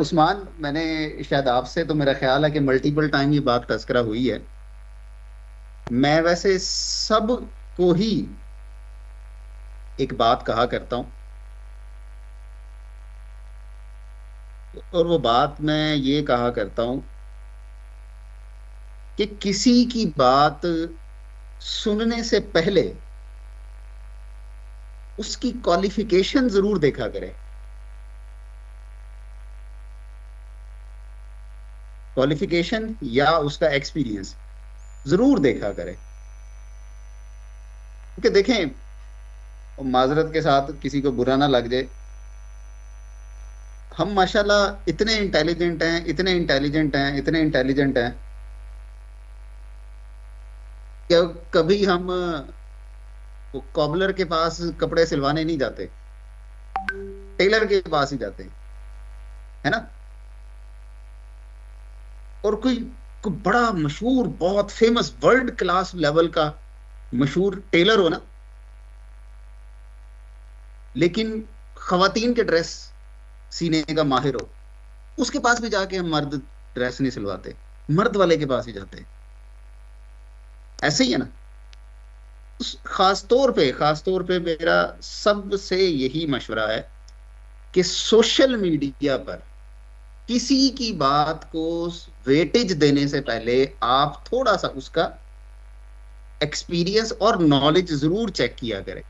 उस्मान, मैंने शायद आपसे, तो मेरा ख्याल है कि मल्टीपल टाइम ये बात तस्करा हुई है। मैं वैसे सब को ही एक बात कहा करता हूं, और वो बात मैं ये कहा करता हूं कि किसी की बात सुनने से पहले उसकी क्वालिफिकेशन जरूर देखा करें। क्वालिफिकेशन या उसका एक्सपीरियंस जरूर देखा करें, क्योंकि देखें, माजरत के साथ किसी को बुरा ना लग जाए, हम माशाल्लाह इतने इंटेलिजेंट हैं, इतने इंटेलिजेंट हैं, इतने इंटेलिजेंट हैं कि कभी हम वो कॉबलर के पास कपड़े सिलवाने नहीं जाते, टेलर के पास ही जाते हैं, है ना। और कोई बड़ा मशहूर, बहुत फेमस, वर्ल्ड क्लास लेवल का मशहूर टेलर हो ना, लेकिन खवातीन के ड्रेस सीने का माहिर हो, उसके पास भी जाके हम मर्द ड्रेस नहीं सिलवाते, मर्द वाले के पास ही जाते हैं। ऐसे ही है ना। खास तौर पे मेरा सबसे यही मशवरा है कि सोशल मीडिया पर किसी की बात को वेटेज देने से पहले आप थोड़ा सा उसका एक्सपीरियंस और नॉलेज जरूर चेक किया करें।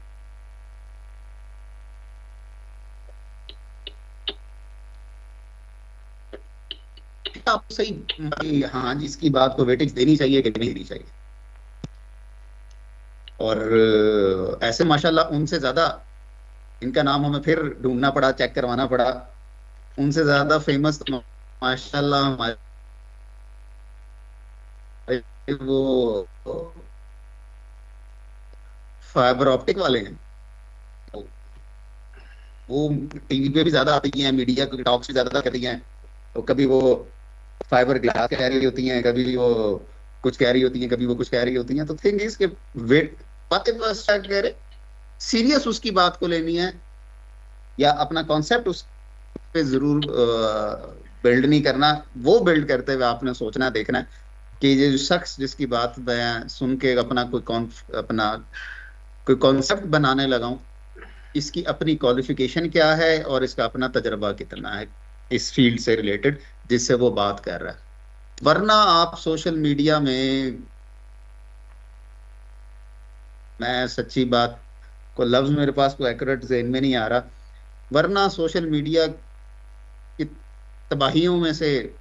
आप सही, हाँ जी, इसकी बात को वेटेज देनी चाहिए कि नहीं देनी चाहिए। और ऐसे माशाल्लाह उनसे ज्यादा, इनका नाम हमें फिर ढूंढना पड़ा, चेक करवाना पड़ा, उनसे ज्यादा फेमस माशाल्लाह हमारे वो फाइबर ऑप्टिक वाले हैं। वो टीवी पे भी ज्यादा आती हैं, मीडिया की टॉक्स भी ज्यादा करती हैं। तो कभी वो फाइबर ग्लास कह रही होती हैं, कभी वो कुछ कह रही होती हैं, कभी वो कुछ कह रही होती हैं। तो थिंग इज के वेट, बातें बस क्या कह रहे, सीरियस उसकी बात को लेनी है, या अपना कॉन्सेप्ट उस पे जरूर बिल्ड नहीं करना। वो बिल्ड करते हुए आपने सोचना, देखना है कि ये जो शख्स जिसकी बात मैं सुन के अपना कोई कॉन्सेप्ट बनाने लगा हूं, इसकी अपनी क्वालिफिकेशन क्या है और इसका अपना तजर्बा कितना है इस फील्ड से रिलेटेड जिससे वो बात कर रहा है। वरना आप सोशल मीडिया में, मैं सच्ची बात को लफ्ज मेरे पास को एक्यूरेट ज़हन में नहीं आ रहा, वरना सोशल मीडिया की तबाहियों में से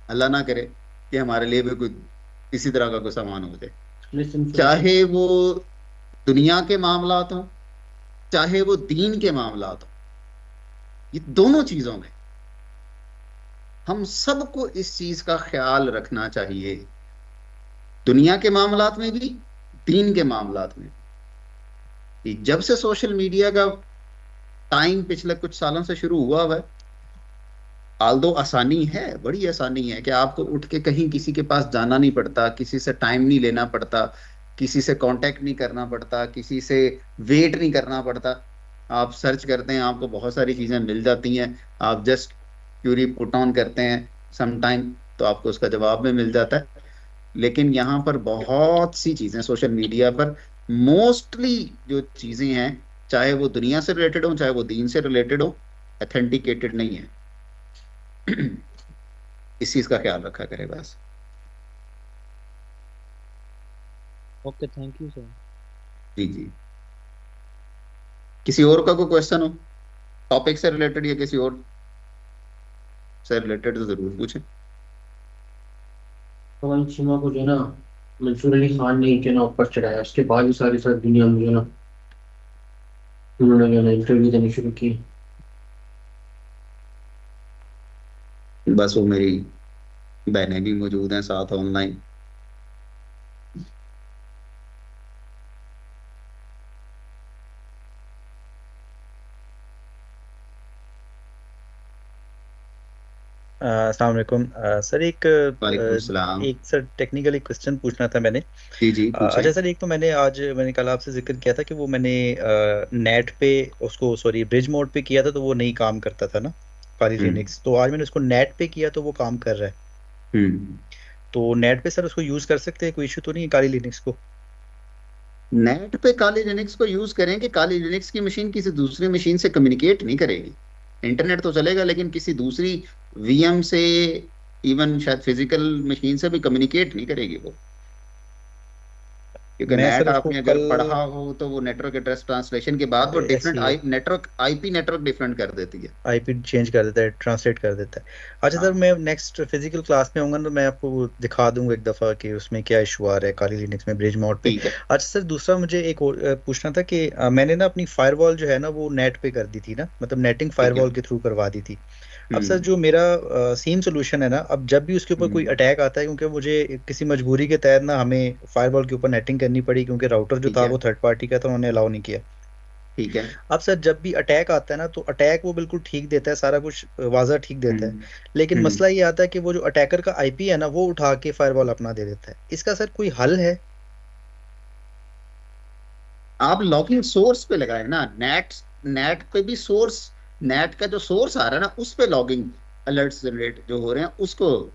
अल्लाह ना करे कि हमारे लिए भी कोई किसी तरह का कोई सामान हो जाए, चाहे वो दुनिया के मामलात हो, चाहे वो दीन के मामलात हो। ये दोनों चीजों में हम सबको इस चीज का ख्याल रखना चाहिए, दुनिया के मामलात में भी, दीन के मामलात में भी। जब से सोशल मीडिया का टाइम पिछले कुछ सालों से शुरू हुआ है, आल्दो आसानी है, बड़ी आसानी है कि आपको उठ के कहीं किसी के पास जाना नहीं पड़ता, किसी से टाइम नहीं लेना पड़ता, किसी से कांटेक्ट नहीं करना पड़ता, किसी से वेट नहीं करना पड़ता। आप सर्च करते हैं, आपको बहुत सारी चीजें मिल जाती हैं। आप जस्ट क्यूरी पुट ऑन करते हैं सम टाइम, तो आपको उसका जवाब में मिल जाता है। लेकिन यहाँ पर बहुत सी चीजें सोशल मीडिया पर, मोस्टली जो चीजें हैं, चाहे वो दुनिया से रिलेटेड हो, चाहे वो दीन से रिलेटेड हो, ऑथेंटिकेटेड नहीं है। इस चीज का ख्याल रखा करे बस। Okay, thank you sir. जी जी। किसी और का कोई क्वेश्चन हो टॉपिक से रिलेटेड या किसी और से रिलेटेड, तो जरूर पूछें। पवन सिंह को जो है ना, मंसूर अली खान ने जो है ना ऊपर चढ़ाया, उसके बाद ही सारी सारी दुनिया में जो है ना उन्होंने जो है ना इंटरव्यू देनी शुरू की। बस वो मेरी बहनें भी मौजूद हैं साथ ऑनलाइन। अस्सलाम वालेकुम सर। वालेकुम सलाम। एक सर टेक्निकली क्वेश्चन पूछना था मैंने। जी जी पूछें। अच्छा सर, एक तो मैंने कल आपसे जिक्र किया था कि वो मैंने नेट पे उसको, सॉरी, ब्रिज मोड पे किया था तो वो नहीं काम करता था ना। काली लिनक्स, तो आज मैंने उसको नेट पे किया तो वो काम कर रहा है। तो नेट पे सर उसको यूज कर सकते हैं, कोई इशू तो नहीं है काली लिनक्स को? नेट पे काली लिनक्स को यूज करेंगे, काली लिनक्स की मशीन किसी दूसरी मशीन से कम्युनिकेट नहीं करेगी। इंटरनेट तो चलेगा लेकिन किसी दूसरी वीएम से, इवन शायद फिजिकल मशीन से भी कम्युनिकेट नहीं करेगी वो, क्योंकि मैं नेट सर उसको आपने अगर कल पढ़ा हो तो वो नेटवर्क एड्रेस ट्रांसलेशन के बाद वो डिफरेंट ऐसी है, नेटवर्क आईपी नेटवर्क डिफरेंट कर देती है। आईपी चेंज कर देता है, ट्रांसलेट कर देता है। अच्छा सर, हाँ मैं नेक्स्ट फिजिकल क्लास में आऊंगा तो मैं आपको वो दिखा दूंगा एक दफा कि उसमें क्या इशू आ रहा है काली लिनक्स में ब्रिज मोड पे। ठीक है। अच्छा सर, दूसरा मुझे एक और पूछना था कि मैंने ना अपनी फायरवॉल जो है ना वो नेट पे कर दी थी ना, मतलब नेटिंग ठीक है। फायरवॉल के थ्रू करवा दी थी। अब सर जो मेरा सेम सोल्यूशन है ना, अब जब भी उसके ऊपर कोई अटैक आता है, क्योंकि मुझे किसी मजबूरी के तहत ना हमें फायरवॉल के ऊपर नेटिंग करनी पड़ी, क्योंकि राउटर जो ठीक था है। वो थर्ड पार्टी का था, उन्होंने अलाउ नहीं किया। ठीक है। अब सर जब भी अटैक आता है ना, तो अटैक वो बिल्कुल ठीक देता है, सारा कुछ वाज़ा ठीक देता है, लेकिन मसला ये आता है कि वो जो अटैकर का आईपी है ना वो उठा के फायरवॉल अपना दे देता है। इसका सर कोई हल है? आप लॉगिंग सोर्स पे लगाए ना, नेट नेट पे भी सोर्स, नेट का जो सोर्स आ रहा है ना उस पे लॉगिंग अलर्ट्स जनरेट जो हो रहे हैं उसको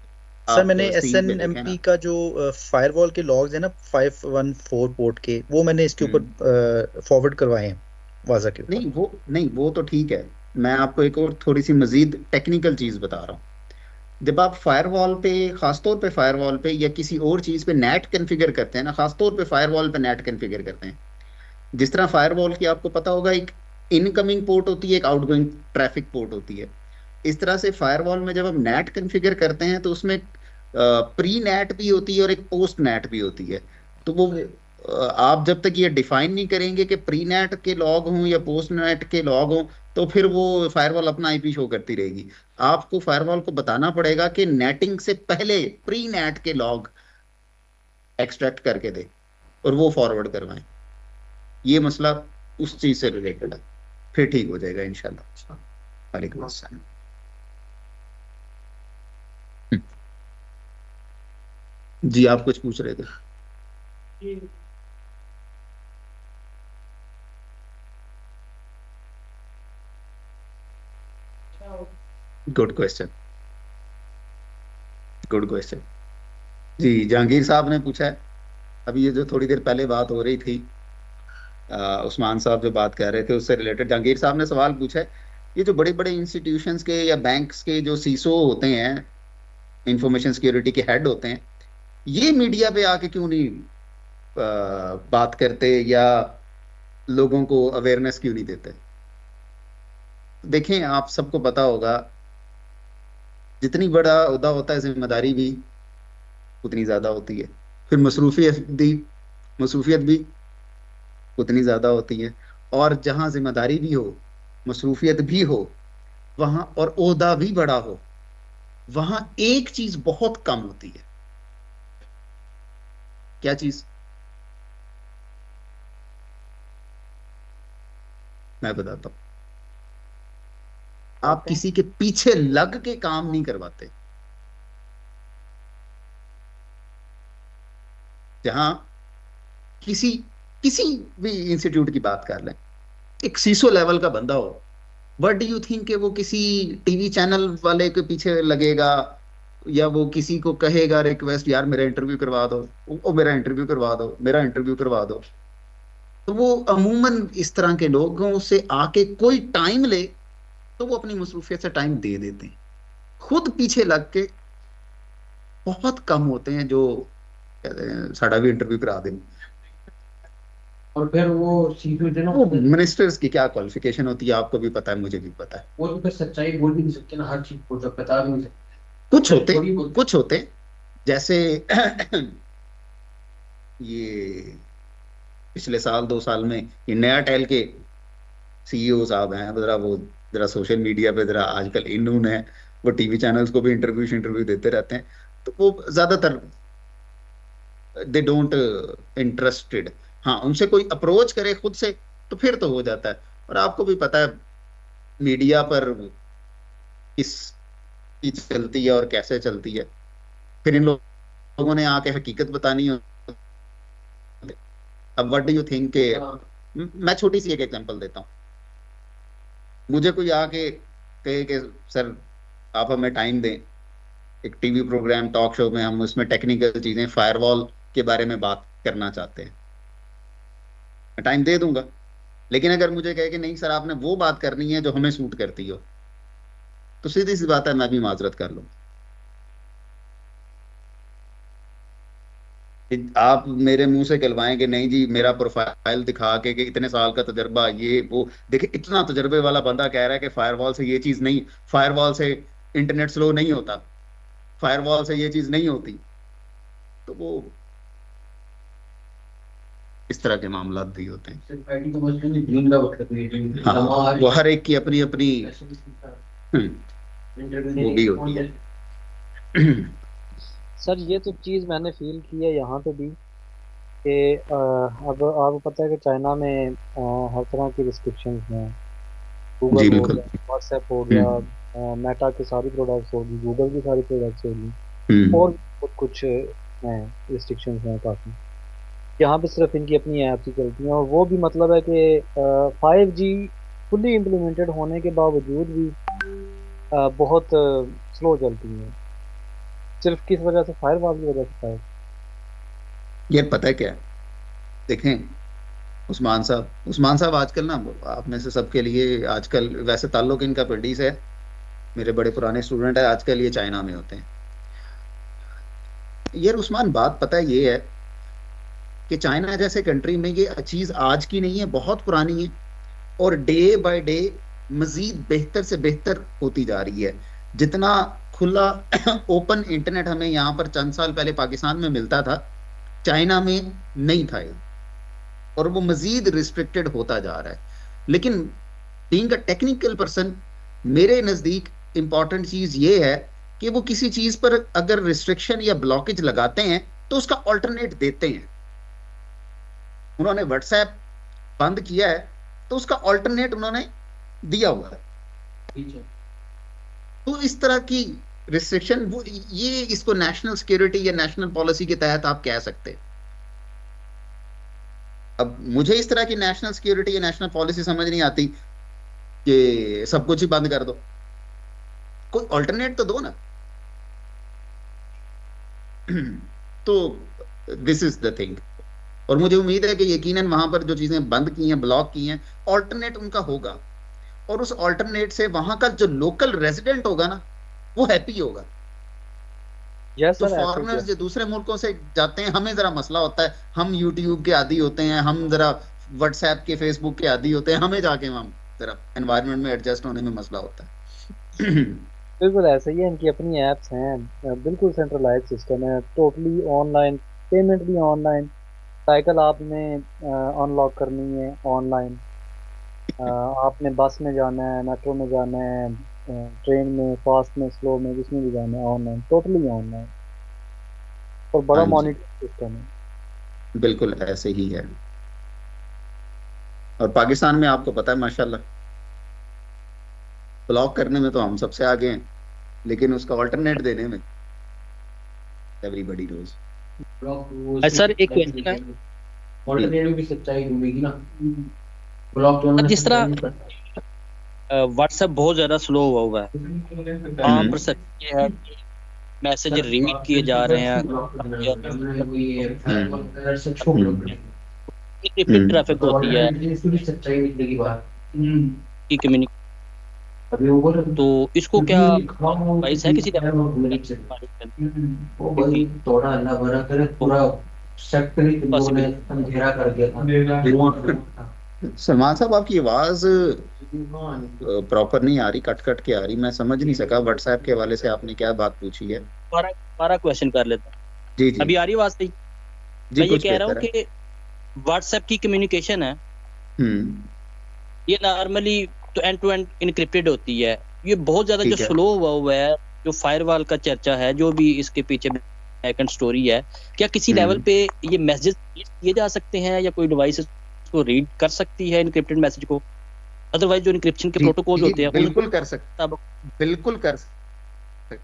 सर आप मैंने स्क्रीन पे देखें SNMP ना। का जो फायरवॉल के लॉग्स है ना 514 पोर्ट के, वो मैंने इसके ऊपर फॉरवर्ड करवाए हैं वाज़ा के ऊपर। नहीं वो तो ठीक है। मैं आपको एक और थोड़ी सी मजीद टेक्निकल चीज बता रहा हूँ। जब आप फायरवॉल पे, खासतौर पे फायरवॉल पे या किसी और चीज पे नेट कॉन्फ़िगर करते हैं ना, खासतौर पे फायरवॉल पे नेट कॉन्फ़िगर करते हैं, जिस तरह फायरवॉल की आपको पता होगा एक इनकमिंग पोर्ट होती है, एक आउटगोइंग ट्रैफिक पोर्ट होती है। इस तरह से फायरवॉल में जब हम नेट कॉन्फ़िगर करते हैं तो उसमें प्री नेट भी होती है और एक पोस्ट नेट भी होती है। तो वो आप जब तक ये डिफाइन नहीं करेंगे कि प्री नेट के लॉग हों या पोस्ट नेट के लॉग हों, तो फिर वो फायरवॉल अपना आईपी शो करती रहेगी। आपको फायरवॉल को बताना पड़ेगा कि नेटिंग से पहले प्री नेट के लॉग एक्सट्रैक्ट करके दे और वो फॉरवर्ड करवाएं। ये मसला उस चीज से रिलेटेड है, फिर ठीक हो जाएगा इंशाल्लाह। वालेकुम अस्सलाम। जी आप कुछ पूछ रहे थे? Good question, good question. जी जहांगीर साहब ने पूछा है। अभी ये जो थोड़ी देर पहले बात हो रही थी, उस्मान साहब जो बात कर रहे थे उससे रिलेटेड जहांगीर साहब ने सवाल पूछा है, ये जो बड़े बड़े इंस्टीट्यूशंस के या बैंक्स के जो सीसो होते हैं, इंफॉर्मेशन सिक्योरिटी के हेड होते हैं, ये मीडिया पे आके क्यों नहीं बात करते या लोगों को अवेयरनेस क्यों नहीं देते? देखें आप सबको पता होगा, जितनी बड़ा ओहदा होता है जिम्मेदारी भी उतनी ज्यादा होती है, फिर मसरूफियत भी उतनी ज्यादा होती है। और जहां जिम्मेदारी भी हो, मसरूफियत भी हो, वहां और ओहदा भी बड़ा हो, वहां एक चीज बहुत कम होती है। क्या चीज? मैं बताता हूं। आप किसी के पीछे लग के काम नहीं करवाते। जहां किसी किसी भी इंस्टीट्यूट की बात कर लें, एक सीसो लेवल का बंदा हो, व्हाट डू यू थिंक कि वो किसी टीवी चैनल वाले के पीछे लगेगा या वो किसी को कहेगा रिक्वेस्ट, यार मेरा इंटरव्यू करवा दो, ओ मेरा इंटरव्यू करवा दो, मेरा इंटरव्यू करवा दो? तो वो अमूमन इस तरह के लोगों से आके कोई टाइम ले तो वो अपनी मसरूफियत से टाइम दे देते हैं। खुद पीछे लग के बहुत कम होते हैं जो कहते हैं साड़ा भी इंटरव्यू करा दें। और फिर वो सीपीयू जो ना मिनिस्टर्स की क्या क्वालिफिकेशन होती है आपको भी पता है, मुझे भी पता है। वो तो फिर सच्चाई बोल भी नहीं सकते ना, हर चीज को जो बता भी नहीं सकते। कुछ होते जैसे ये पिछले साल 2 साल में ये नया टेल के सीईओ साहब हैं, जरा सोशल मीडिया पे जरा आजकल इनून है, वो टीवी चैनल्स को भी इंटरव्यू देते रहते हैं। तो वो ज्यादातर दे डोंट इंटरेस्टेड। हाँ उनसे कोई अप्रोच करे खुद से तो फिर तो हो जाता है। और आपको भी पता है मीडिया पर किस चीज चलती है और कैसे चलती है, फिर इन लोगों ने आके हकीकत बतानी हो। अब व्हाट डू यू थिंक के, मैं छोटी सी एक एग्जांपल देता हूँ। मुझे कोई आके कहे कि सर आप हमें टाइम दें, एक टीवी प्रोग्राम टॉक शो में हम उसमें टेक्निकल चीजें फायरवॉल के बारे में बात करना चाहते हैं, मैं टाइम दे दूंगा। लेकिन अगर मुझे कहे कि नहीं सर आपने वो बात करनी है जो हमें सूट करती हो, तो सीधी सी बात है मैं भी माजरत कर लूं। आप मेरे मुंह से कहलवाएं कि नहीं जी मेरा प्रोफाइल दिखा के कि इतने साल का तजर्बा ये वो, देखिए इतना तजर्बे वाला बंदा कह रहा है कि फायरवॉल से ये चीज नहीं, फायरवॉल से इंटरनेट स्लो नहीं होता, फायरवॉल से ये चीज नहीं होती, तो वो इस तरह के मामला भी होते हैं। आईटी तो बस नहीं ड्रीम का वक्त है, हाँ, वो हर एक की अपनी अपनी वो भी होती है। सर ये तो चीज़ मैंने फील की है यहाँ पे भी कि अब आपको पता है कि चाइना में हर तरह की रिस्ट्रिक्शंस हैं। जी गूगल हो बिल्कुल। गया, व्हाट्सएप हो गया, मेटा की सारी प्रोडक्ट्स होगी, गूगल की सारी प्रोडक्ट्स होगी, और भी बहुत कुछ हैं, रिस्ट्रिक्शंस हैं काफ़ी। यहाँ पे सिर्फ इनकी अपनी ऐप्स ही चलती हैं, और वो भी मतलब है कि 5G फुली इम्प्लीमेंटेड होने के बावजूद भी बहुत स्लो चलती हैं। सिर्फ किस वजह से? फायरवॉल की वजह से शायद। ये पता है क्या है, देखें उस्मान साहब आजकल ना आप में से सबके लिए आजकल वैसे ताल्लुक इनका पिंडी से है, मेरे बड़े पुराने स्टूडेंट है, आजकल ये चाइना में होते हैं। यार उस्मान बात पता है ये है कि चाइना जैसे कंट्री में ये चीज आज की नहीं है, बहुत पुरानी है, और डे बाय डे मजीद बेहतर से बेहतर होती जा रही है। जितना खुला ओपन इंटरनेट हमें यहाँ पर चंद साल पहले पाकिस्तान में मिलता था, चाइना में नहीं था ये, और वो मजीद रिस्ट्रिक्टेड होता जा रहा है। लेकिन बीइंग अ टेक्निकल पर्सन, मेरे नजदीक इंपॉर्टेंट चीज ये है कि वो किसी चीज पर अगर रिस्ट्रिक्शन या ब्लॉकेज लगाते हैं तो उसका ऑल्टरनेट देते हैं। उन्होंने व्हाट्सएप बंद किया है तो उसका ऑल्टरनेट उन्होंने दिया हुआ है। तो इस तरह की रिस्ट्रिक्शन वो ये इसको नेशनल सिक्योरिटी या नेशनल पॉलिसी के तहत आप कह सकते हैं। अब मुझे इस तरह की नेशनल सिक्योरिटी या नेशनल पॉलिसी समझ नहीं आती कि सब कुछ ही बंद कर दो, कोई ऑल्टरनेट तो दो ना। तो दिस इज द थिंग, और मुझे उम्मीद है कि यकीनन वहां पर जो चीजें बंद की हैं, ब्लॉक की हैं, ऑल्टरनेट उनका होगा, और उस ऑल्टरनेट से वहां का जो लोकल रेजिडेंट होगा ना वो हैप्पी होगा। यस तो सर, ऐसे ही फॉरेनर्स है। जो दूसरे मुल्कों से जाते हैं, हमें जरा मसला होता है, हम यूट्यूब के आदी होते हैं, हम जरा व्हाट्सएप के फेसबुक के आदी होते हैं, हमें जाके वहां जरा एनवायरनमेंट में एडजस्ट होने में मसला होता है। बिल्कुल ऐसे ही है, इनकी अपनी ऐप्स हैं, बिल्कुल सेंट्रलाइज सिस्टम है, टोटली ऑनलाइन, पेमेंट भी ऑनलाइन, साइकिल आपने अनलॉक करनी है ऑनलाइन, आपने बस में जाना है, मेट्रो में जाना है, ट्रेन में, फास्ट में, स्लो में, जिसमें भी जाना है, ऑनलाइन, टोटली ऑनलाइन, और बड़ा हाँ जी, मॉनिटर सिस्टम है। बिल्कुल ऐसे ही है। और पाकिस्तान में आपको पता है माशाल्लाह, ब्लॉक करने में तो हम सबसे आगे हैं, लेकिन उसका ऑल्टरनेट देने में एवरीबॉडी नोज। सर एक क्वेश्चन है, ऑल्टरनेटिव भी सच्चाई ढूंढेगी ना, ब्लॉक तो जिस तरह व्हाट्सएप बहुत ज्यादा स्लो हुआ है, वहाँ पर सर ये है मैसेज रीड किए जा रहे हैं, इंक्रिप्टेड ट्रैफिक होती है सच्चाई निकलेगी बाहर की कम्युनिकेशन, तो इसको क्या वाइस है किसी थोड़ा अल्लाह भरा करे, पूरा सेक्टर ही लोगों ने अंधेरा कर दिया था। सलमान साहब आपकी आवाज प्रॉपर नहीं आ रही, कट कट के आ रही, मैं समझ नहीं सका व्हाट्सएप के हवाले से आपने क्या बात पूछी है। हमारा क्वेश्चन कर लेता हूँ। जी जी अभी आ रही आवाज सही? जी, मैं ये कुछ कह रहा हूँ बेहतर है। कि व्हाट्सएप की कम्युनिकेशन है, ये नॉर्मली तो एंड टू एंड इनक्रिप्टेड होती है, ये बहुत ज्यादा जो ठीक है। स्लो हुआ है, जो फायरवॉल का चर्चा है, जो भी इसके पीछे बैकएंड स्टोरी है, क्या किसी लेवल पे ये मैसेजेस किए जा सकते हैं या कोई डिवाइस इसको रीड कर सकती है इनक्रिप्टेड मैसेज को? अदरवाइज जो इनक्रिप्शन के जी, प्रोटोकॉल जी, होते हैं बिल्कुल कर सकते, बिल्कुल कर सकते हैं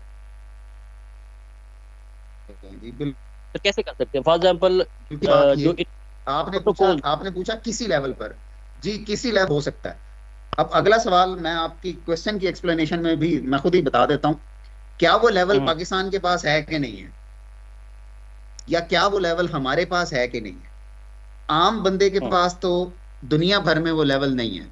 जी, बिल्कुल। तो कैसे कर सकते हैं? फॉर एग्जांपल क्योंकि बात जो ये आपने पूछा किसी लेवल पर, जी किसी लेवल हो सकता है। अब अगला सवाल, मैं आपकी क्वेश्चन की एक्सप्लेनेशन में भी मैं खुद ही बता देता हूं, क्या वो लेवल पाकिस्तान के पास है कि नहीं है, या क्या वो लेवल हमारे पास है कि नहीं है। आम बंदे के पास तो दुनिया भर में वो लेवल नहीं है।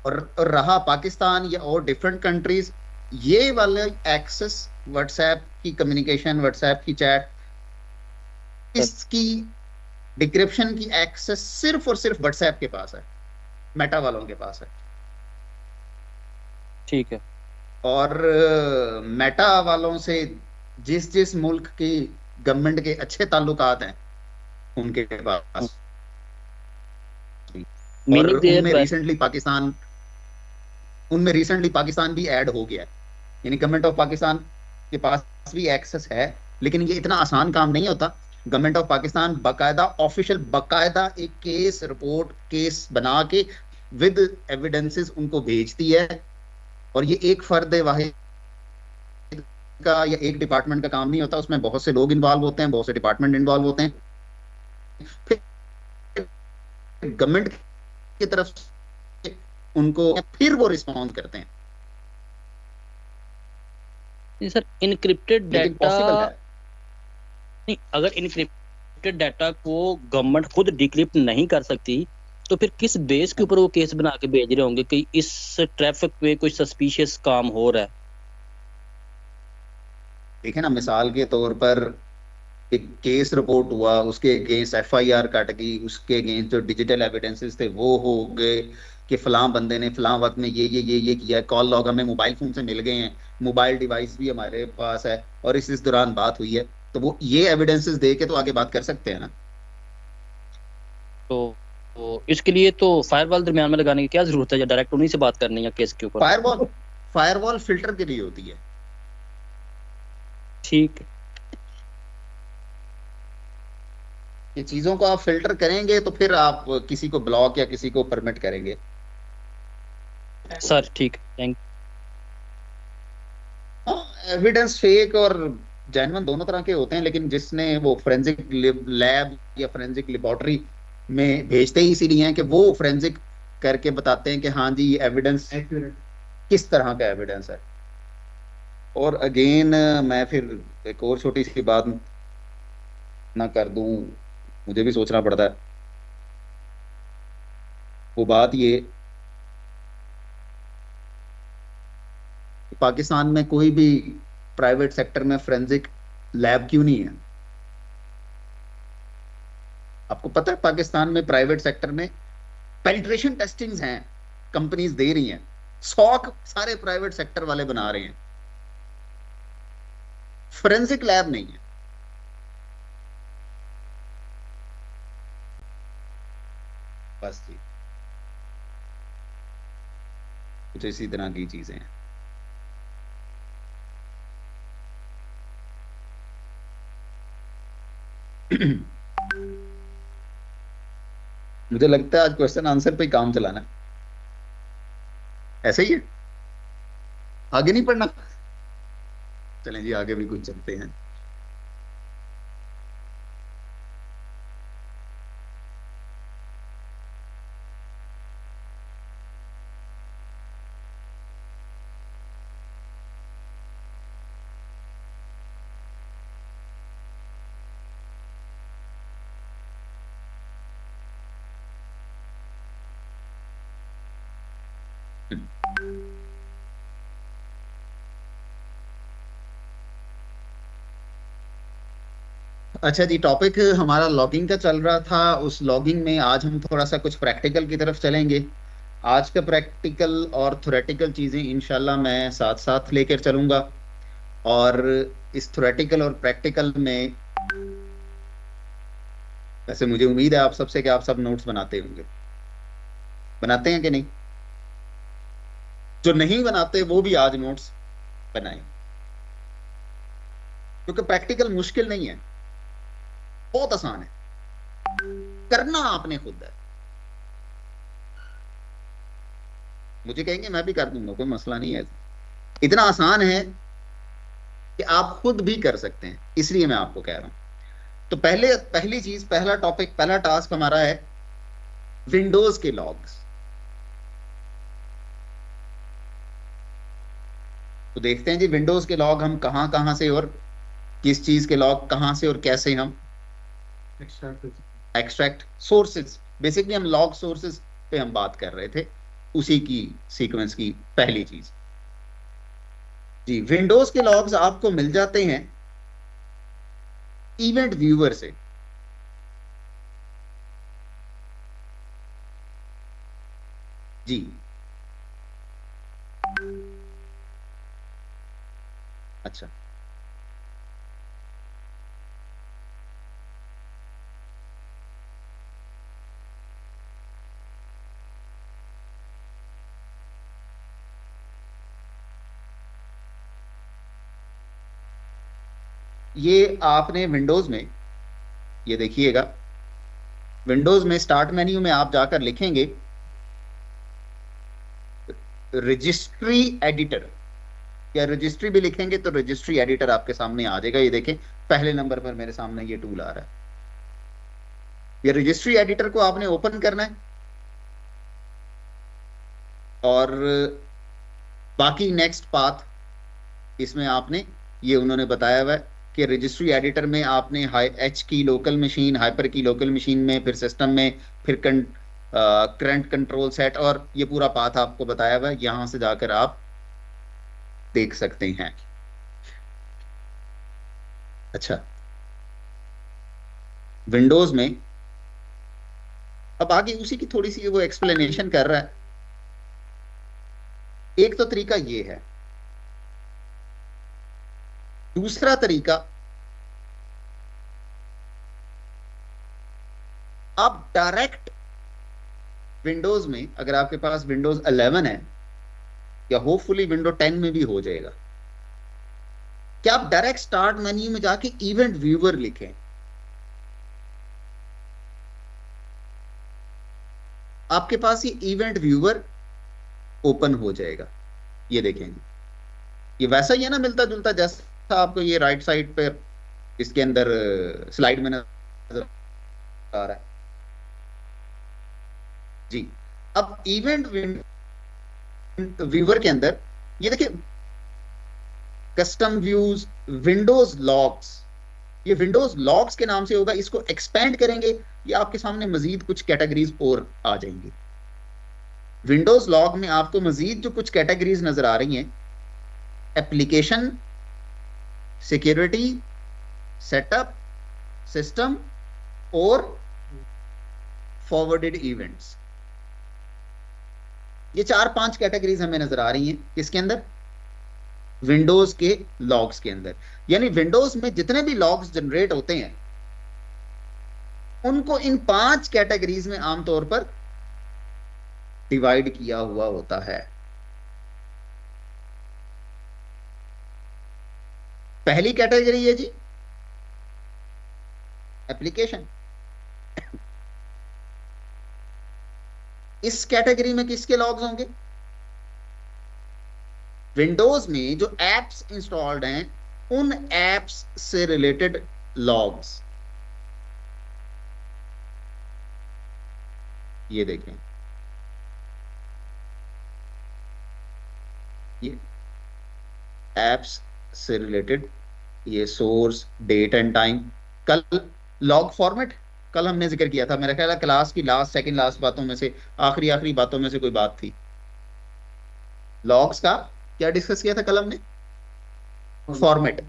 और रहा पाकिस्तान या और डिफरेंट कंट्रीज, ये वाले एक्सेस व्हाट्सएप की कम्युनिकेशन, व्हाट्सएप की चैट, इसकी डिक्रिप्शन की एक्सेस सिर्फ और सिर्फ व्हाट्सएप के पास है, मेटा वालों के पास है। ठीक है। और मेटा वालों से जिस जिस मुल्क की गवर्नमेंट के अच्छे ताल्लुकात हैं उनके पास, और उनमें रिसेंटली पाकिस्तान भी ऐड हो गया है। यानी गवर्नमेंट ऑफ पाकिस्तान के पास भी एक्सेस है, लेकिन ये इतना आसान काम नहीं होता। गवर्नमेंट ऑफ पाकिस्तान बाकायदा ऑफिशियल बाकायदा एक केस रिपोर्ट केस बना के विद एविडेंसेस उनको भेजती है, और ये एक फर्द वाहिद का या एक डिपार्टमेंट का काम नहीं होता, उसमें बहुत से लोग इन्वॉल्व होते हैं, बहुत से डिपार्टमेंट इन्वॉल्व होते हैं। फिर गवर्नमेंट की तरफ से उनको फिर वो रिस्पॉन्ड करते हैं। सर इनक्रिप्टेड डाटा नहीं, अगर इनक्रिप्टेड डाटा को गवर्नमेंट खुद डिक्रिप्ट नहीं कर सकती तो फिर किस बेस के ऊपर वो केस बना के भेज रहे होंगे कि इस ट्रैफिक पे कुछ सस्पिशियस काम हो रहा है। देखे ना, मिसाल के तौर पर एक केस रिपोर्ट हुआ, उसके अगेंस्ट एफआईआर कट गई, उसके अगेंस्ट जो डिजिटल एविडेंसेस थे वो हो गए कि फलां बंदे ने फलां वक्त में ये किया है, कॉल लॉग हमें मोबाइल फोन से मिल गए हैं, मोबाइल डिवाइस भी हमारे पास है, और इस दौरान बात हुई है, तो वो ये एविडेंसेस दे के तो आगे बात कर सकते हैं ना। तो इसके लिए तो फायरवॉल दरमियान में लगाने की क्या जरूरत है, या डायरेक्ट उन्हीं से बात करनी है केस के ऊपर? फायरवॉल फिल्टर के लिए होती है। ठीक है, ये चीजों को आप फिल्टर करेंगे तो फिर आप किसी को ब्लॉक या किसी को परमिट करेंगे। सर ठीक, थैंक। एविडेंस फेक और जेन्युइन दोनों तरह के होते हैं, लेकिन जिसने वो फोरेंसिक लैब या फोरेंसिक लेबोरेटरी में भेजते ही इसीलिए हैं कि वो फोरेंसिक करके बताते हैं कि हाँ जी ये एविडेंस किस तरह का एविडेंस है। और अगेन मैं फिर एक और छोटी सी बात ना कर दूं, मुझे भी सोचना पड़ता है। वो बात ये, पाकिस्तान में कोई भी प्राइवेट सेक्टर में फोरेंसिक लैब क्यों नहीं है? आपको पता है पाकिस्तान में प्राइवेट सेक्टर में पेनिट्रेशन टेस्टिंग्स हैं, कंपनीज दे रही हैं, 100 सारे प्राइवेट सेक्टर वाले बना रहे हैं, फोरेंसिक लैब नहीं है। बस जी, कुछ इसी तरह की चीजें हैं। मुझे लगता है आज क्वेश्चन आंसर पे काम चलाना है, ऐसे ही है, आगे नहीं पढ़ना। चलें जी, आगे भी कुछ चलते हैं। अच्छा जी, टॉपिक हमारा लॉगिंग का चल रहा था। उस लॉगिंग में आज हम थोड़ा सा कुछ प्रैक्टिकल की तरफ चलेंगे। आज का प्रैक्टिकल और थ्योरेटिकल चीजें इंशाल्लाह मैं साथ साथ लेकर चलूंगा, और इस थ्योरेटिकल और प्रैक्टिकल में वैसे मुझे उम्मीद है आप सबसे कि आप सब नोट्स बनाते होंगे। बनाते हैं कि नहीं? जो नहीं बनाते वो भी आज नोट्स बनाएं, क्योंकि प्रैक्टिकल मुश्किल नहीं है, बहुत आसान है, करना आपने खुद है। मुझे कहेंगे मैं भी कर दूंगा, कोई मसला नहीं है। इतना आसान है कि आप खुद भी कर सकते हैं, इसलिए मैं आपको कह रहा हूं। तो पहली चीज, पहला टॉपिक, पहला टास्क हमारा है विंडोज के लॉग्स। तो देखते हैं जी विंडोज के लॉग हम कहाँ कहाँ से और किस चीज के लॉग कहाँ से और कैसे हम एक्सट्रैक्ट सोर्सेज, बेसिकली हम लॉग सोर्सेज पे हम बात कर रहे थे, उसी की सीक्वेंस की पहली चीज जी। विंडोज के लॉग्स आपको मिल जाते हैं इवेंट व्यूअर से। जी अच्छा, ये आपने विंडोज में, ये देखिएगा विंडोज में स्टार्ट मेन्यू में आप जाकर लिखेंगे रजिस्ट्री एडिटर, या रजिस्ट्री भी लिखेंगे तो रजिस्ट्री एडिटर आपके सामने आ जाएगा। ये देखें पहले नंबर पर मेरे सामने ये टूल आ रहा है। ये रजिस्ट्री एडिटर को आपने ओपन करना है और बाकी नेक्स्ट पाथ इसमें आपने, ये उन्होंने बताया हुआ है कि रजिस्ट्री एडिटर में आपने एच की लोकल मशीन, हाइपर की लोकल मशीन में, फिर सिस्टम में, फिर करंट कंट्रोल सेट, और ये पूरा पाथ आपको बताया हुआ है। यहां से जाकर आप देख सकते हैं। अच्छा, विंडोज में अब आगे उसी की थोड़ी सी वो एक्सप्लेनेशन कर रहा है। एक तो तरीका ये है, दूसरा तरीका आप डायरेक्ट विंडोज में, अगर आपके पास विंडोज 11 है या होपफुली विंडो 10 में भी हो जाएगा, कि आप डायरेक्ट स्टार्ट मेन्यू में जाके इवेंट व्यूअर लिखें। आपके पास ये इवेंट व्यूअर ओपन हो जाएगा। ये देखेंगे ये वैसा ही है ना, मिलता जुलता जैसा आपको ये राइट साइड पर इसके अंदर स्लाइड में नजर आ रहा है जी। अब इवेंट व्यूअर के अंदर ये देखिए कस्टम व्यूज, विंडोज लॉग्स, ये विंडोज लॉग्स के नाम से होगा। इसको एक्सपेंड करेंगे, ये आपके सामने मजीद कुछ कैटेगरीज और आ जाएंगी। विंडोज लॉग में आपको मजीद जो कुछ कैटेगरीज नजर आ रही हैं, एप्लीकेशन, सिक्योरिटी, सेटअप, सिस्टम और फॉरवर्डेड इवेंट्स, ये 4-5 कैटेगरीज हमें नजर आ रही हैं किसके अंदर, विंडोज के लॉग्स के अंदर। यानी विंडोज में जितने भी लॉग्स जनरेट होते हैं उनको इन 5 कैटेगरीज में आमतौर पर डिवाइड किया हुआ होता है। पहली कैटेगरी है जी एप्लीकेशन। इस कैटेगरी में किसके लॉग्स होंगे, विंडोज में जो एप्स इंस्टॉल्ड हैं उन एप्स से रिलेटेड लॉग्स। ये देखें, ये एप्स से रिलेटेड, ये सोर्स, डेट एंड टाइम। कल लॉग फॉर्मेट कल हमने जिक्र किया था, मेरा ख्याल है क्लास की सेकंड लास्ट बातों में से, आखिरी बातों में से कोई बात थी। लॉग्स का क्या डिस्कस किया था कल हमने, फॉर्मेट।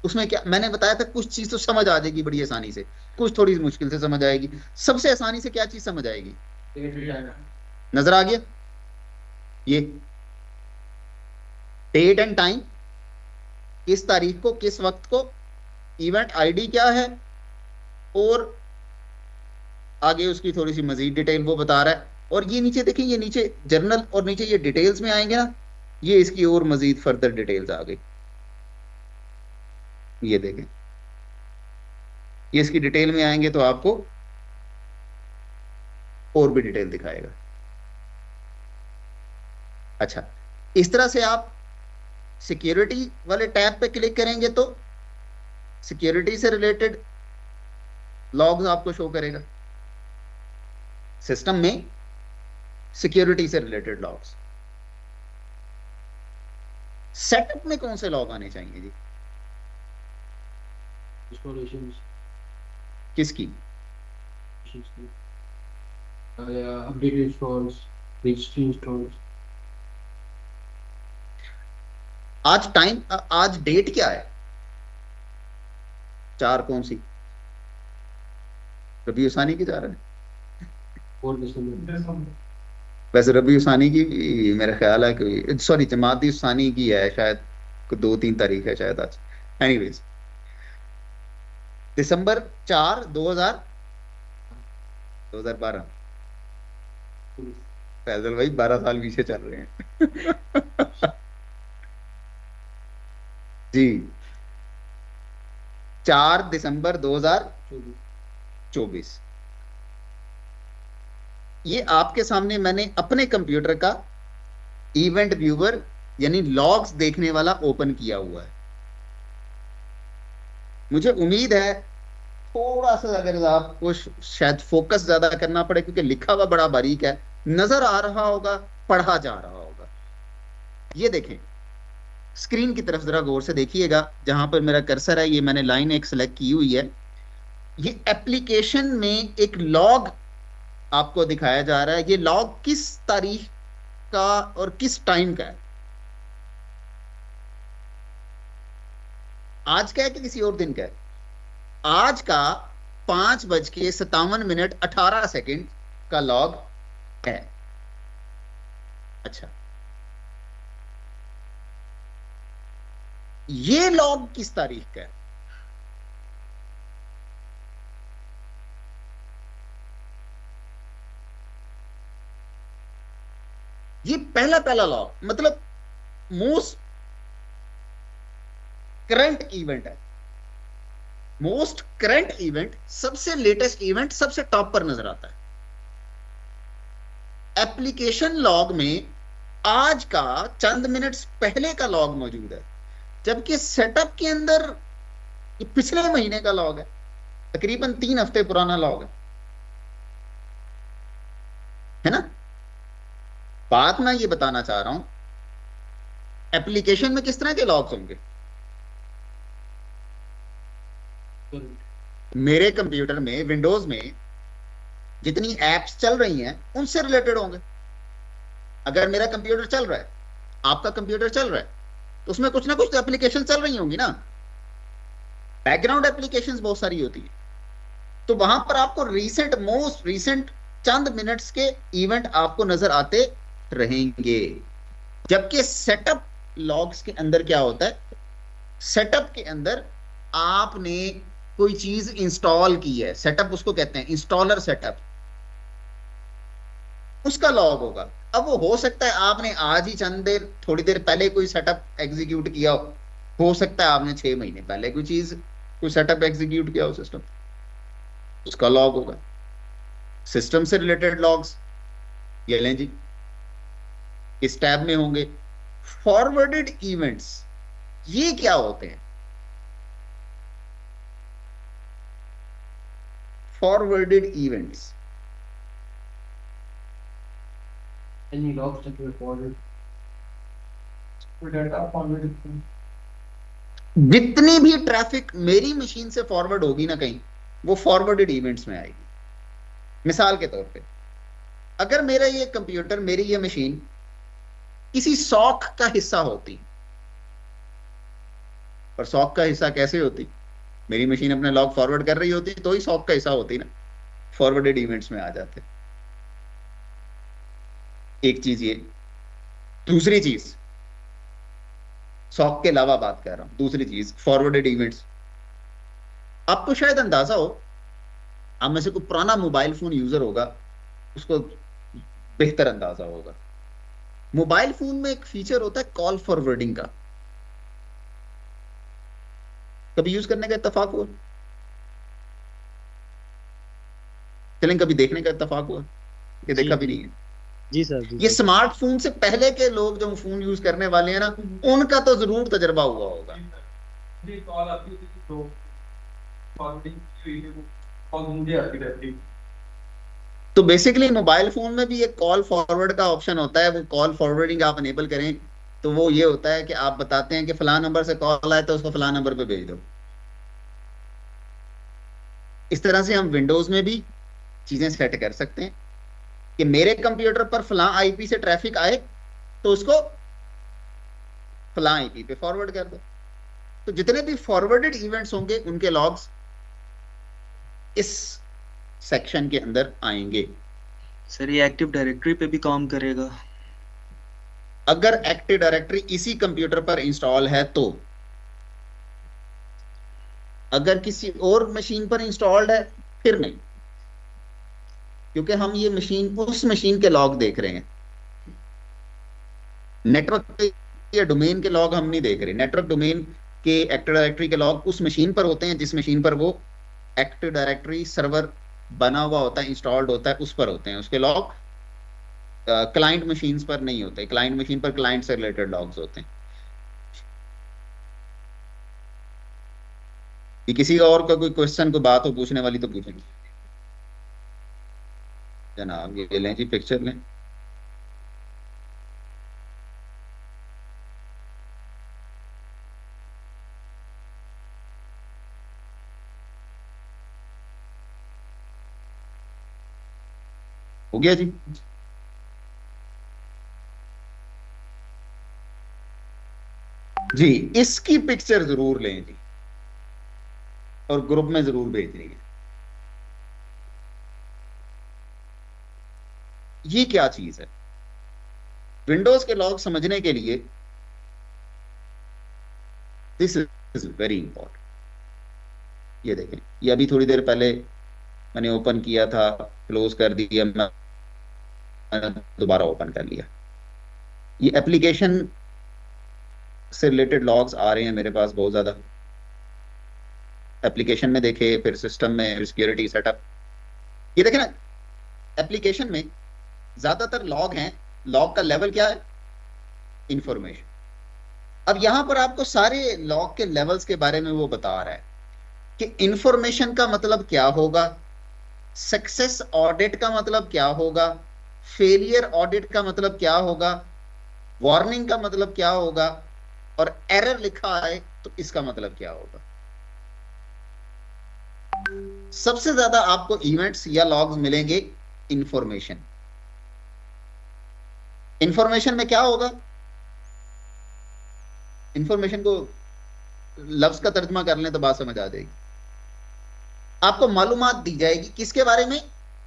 उसमें क्या मैंने बताया था, कुछ चीज तो समझ आ जाएगी बड़ी आसानी से, कुछ थोड़ी मुश्किल से समझ आएगी। सबसे आसानी से क्या चीज समझ आएगी, नजर आ गया, ये डेट एंड टाइम, किस तारीख को, किस वक्त को, इवेंट आईडी क्या है, और आगे उसकी थोड़ी सी मजीद डिटेल वो बता रहा है। और ये नीचे देखिए, ये नीचे जर्नल और नीचे ये डिटेल्स में आएंगे ना, ये इसकी और मजीद फर्दर डिटेल्स आ गई। ये देखें, ये इसकी डिटेल में आएंगे तो आपको और भी डिटेल दिखाएगा। अच्छा, इस तरह से आप सिक्योरिटी वाले टैब पे क्लिक करेंगे तो सिक्योरिटी से रिलेटेड लॉग्स आपको शो करेगा। सिस्टम में सिक्योरिटी से रिलेटेड लॉग्स, सेटअप में कौन से लॉग आने चाहिए जी? इंस्टॉलेशन किसकी? Update installs, registry installs. आज डेट क्या है? 4 कौन सी? रबी उसानी की जा रहा है 4 दिसंबर। वैसे रबी उसानी की मेरा ख्याल है कि सॉरी जमाती उसानी की है शायद, 2-3 तारीख है शायद आज। एनीवेज दिसंबर 4 2012। फैजल भाई 12 साल पीछे चल रहे हैं जी। 4 दिसंबर 2024। ये आपके सामने मैंने अपने कंप्यूटर का इवेंट व्यूअर यानी लॉग्स देखने वाला ओपन किया हुआ है। मुझे उम्मीद है थोड़ा सा अगर आपको शायद फोकस ज्यादा करना पड़े क्योंकि लिखा हुआ बड़ा बारीक है, नजर आ रहा होगा, पढ़ा जा रहा होगा। ये देखें, स्क्रीन की तरफ जरा गौर से देखिएगा, जहां पर मेरा कर्सर है, ये मैंने लाइन एक सेलेक्ट की हुई है। ये एप्लीकेशन में एक लॉग आपको दिखाया जा रहा है। ये लॉग किस तारीख का और किस टाइम का है? आज का है कि किसी और दिन का है? आज का 5:57 का लॉग है। अच्छा, ये लॉग किस तारीख का है? ये पहला लॉग, मतलब मोस्ट करंट इवेंट है। मोस्ट करंट इवेंट, सबसे लेटेस्ट इवेंट सबसे टॉप पर नजर आता है। एप्लीकेशन लॉग में आज का चंद मिनट्स पहले का लॉग मौजूद है, जबकि सेटअप के अंदर ये पिछले महीने का लॉग है, तकरीबन 3 हफ्ते पुराना लॉग है ना। बात मैं ये बताना चाह रहा हूं, एप्लीकेशन में किस तरह के लॉग्स होंगे? मेरे कंप्यूटर में, विंडोज में जितनी एप्स चल रही हैं उनसे रिलेटेड होंगे। अगर मेरा कंप्यूटर चल रहा है, आपका कंप्यूटर चल रहा है, तो उसमें कुछ ना कुछ एप्लीकेशन चल रही होंगी ना। बैकग्राउंड एप्लीकेशंस बहुत सारी होती है, तो वहां पर आपको मोस्ट रीसेंट चंद मिनट्स के इवेंट आपको नजर आते रहेंगे। जबकि सेटअप लॉग्स के अंदर क्या होता है? सेटअप के अंदर आपने कोई चीज इंस्टॉल की है, सेटअप उसको कहते हैं, इंस्टॉलर सेटअप, उसका लॉग होगा। अब वो हो सकता है आपने आज ही थोड़ी देर पहले कोई सेटअप एग्जीक्यूट किया हो सकता है आपने 6 महीने पहले कोई सेटअप एग्जीक्यूट किया हो सिस्टम, उसका लॉग होगा। सिस्टम से रिलेटेड लॉग्स ये लें जी, इस टैब में होंगे। फॉरवर्डेड इवेंट्स, ये क्या होते हैं? Forwarded events, Any logs that were forwarded. Data forwarded. जितनी भी ट्रैफिक मेरी मशीन से फॉरवर्ड होगी ना कहीं, वो फॉरवर्डेड इवेंट्स में आएगी। मिसाल के तौर पे, अगर मेरा ये कंप्यूटर, मेरी ये मशीन किसी सॉक का हिस्सा होती, पर सॉक का हिस्सा कैसे होती? मेरी मशीन अपने लॉग फॉरवर्ड कर रही होती तो ही सॉक का हिस्सा होती ना, फॉरवर्डेड इवेंट्स में आ जाते। एक चीज ये। दूसरी चीज, सॉक के अलावा बात कर रहा हूं, दूसरी चीज फॉरवर्डेड इवेंट्स। आपको शायद अंदाजा हो, आप में से कोई पुराना मोबाइल फोन यूजर होगा, उसको बेहतर अंदाजा होगा। मोबाइल फोन में एक फीचर होता है कॉल फॉरवर्डिंग का। कभी यूज करने का इत्तेफाक हुआ? चलें, कभी देखने का इत्तेफाक हुआ? ये देखा भी नहीं है जी सर। ये स्मार्टफोन से पहले के लोग जो फोन यूज करने वाले हैं ना, उनका तो जरूर तजर्बा हुआ होगा। तो बेसिकली मोबाइल फोन में भी एक कॉल फॉरवर्ड का ऑप्शन होता है। वो कॉल फॉरवर्डिंग आप अनेबल करें तो वो ये होता है कि आप बताते हैं कि फलां नंबर से कॉल आए तो उसको फलां नंबर पे भेज दो। इस तरह से हम विंडोज में भी चीजें सेट कर सकते हैं कि मेरे कंप्यूटर पर फलां आईपी से ट्रैफिक आए तो उसको फलां आईपी पे फॉरवर्ड कर दो। तो जितने भी फॉरवर्डेड इवेंट्स होंगे उनके लॉग्स इस सेक्शन के अंदर आएंगे। सर ये एक्टिव डायरेक्टरी पे भी काम करेगा? अगर एक्टिव डायरेक्टरी इसी कंप्यूटर पर इंस्टॉल है तो। अगर किसी और मशीन पर इंस्टॉल्ड है फिर नहीं, क्योंकि हम ये मशीन उस मशीन के लॉग देख रहे हैं, नेटवर्क पे या डोमेन के लॉग हम नहीं देख रहे। नेटवर्क डोमेन के एक्टिव डायरेक्टरी के लॉग उस मशीन पर होते हैं जिस मशीन पर वो एक्टिव डायरेक्टरी सर्वर बना हुआ होता है, इंस्टॉल्ड होता है, उस पर होते हैं। उसके लॉग क्लाइंट मशीन्स पर नहीं होते। क्लाइंट मशीन पर क्लाइंट से रिलेटेड लॉग्स होते हैं। कि किसी और का कोई क्वेश्चन को बात हो पूछने वाली तो पूछेंगे जनाब। ये लें जी, पिक्चर लें। हो गया जी। जी इसकी पिक्चर जरूर लें जी और ग्रुप में जरूर भेज दीजिए। ये क्या चीज है? विंडोज के लॉग समझने के लिए दिस इज वेरी इंपॉर्टेंट। ये देखें, ये अभी थोड़ी देर पहले मैंने ओपन किया था, क्लोज कर दिया, मैंने दोबारा ओपन कर लिया। ये एप्लीकेशन से रिलेटेड लॉग्स आ रहे हैं मेरे पास बहुत ज्यादा। एप्लीकेशन में देखे, फिर सिस्टम में, सिक्योरिटी सेटअप। ये देखें ना, एप्लीकेशन में ज्यादातर लॉग हैं। लॉग का लेवल क्या है? इंफॉर्मेशन। अब यहां पर आपको सारे लॉग के लेवल्स के बारे में वो बता रहा है कि इंफॉर्मेशन का मतलब क्या होगा, सक्सेस ऑडिट का मतलब क्या होगा, फेलियर ऑडिट का मतलब क्या होगा, वार्निंग का मतलब क्या होगा, और एरर लिखा है तो इसका मतलब क्या होगा। सबसे ज्यादा आपको इवेंट्स या लॉग्स मिलेंगे इंफॉर्मेशन। इंफॉर्मेशन में क्या होगा? इंफॉर्मेशन को लफ्ज का तर्जमा कर लें तो बात समझ आ जाएगी। आपको मालूमात दी जाएगी किसके बारे में?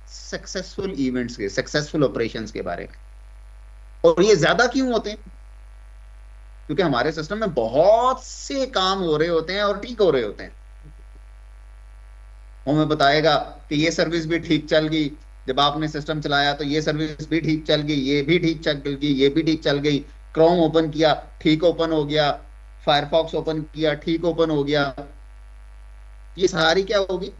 सक्सेसफुल इवेंट्स के, सक्सेसफुल ऑपरेशंस के बारे में। और ये ज्यादा क्यों होते हैं? क्योंकि हमारे सिस्टम में बहुत से काम हो रहे होते हैं और ठीक हो रहे होते हैं। हमें बताएगा कि ये सर्विस भी ठीक चल गई, जब आपने सिस्टम चलाया तो ये सर्विस भी ठीक चल गई, ये भी ठीक चल गई, ये भी ठीक चल गई। क्रोम ओपन किया, ठीक ओपन हो गया। फायरफॉक्स ओपन किया, ठीक ओपन हो गया। ये सारी क्या होगी?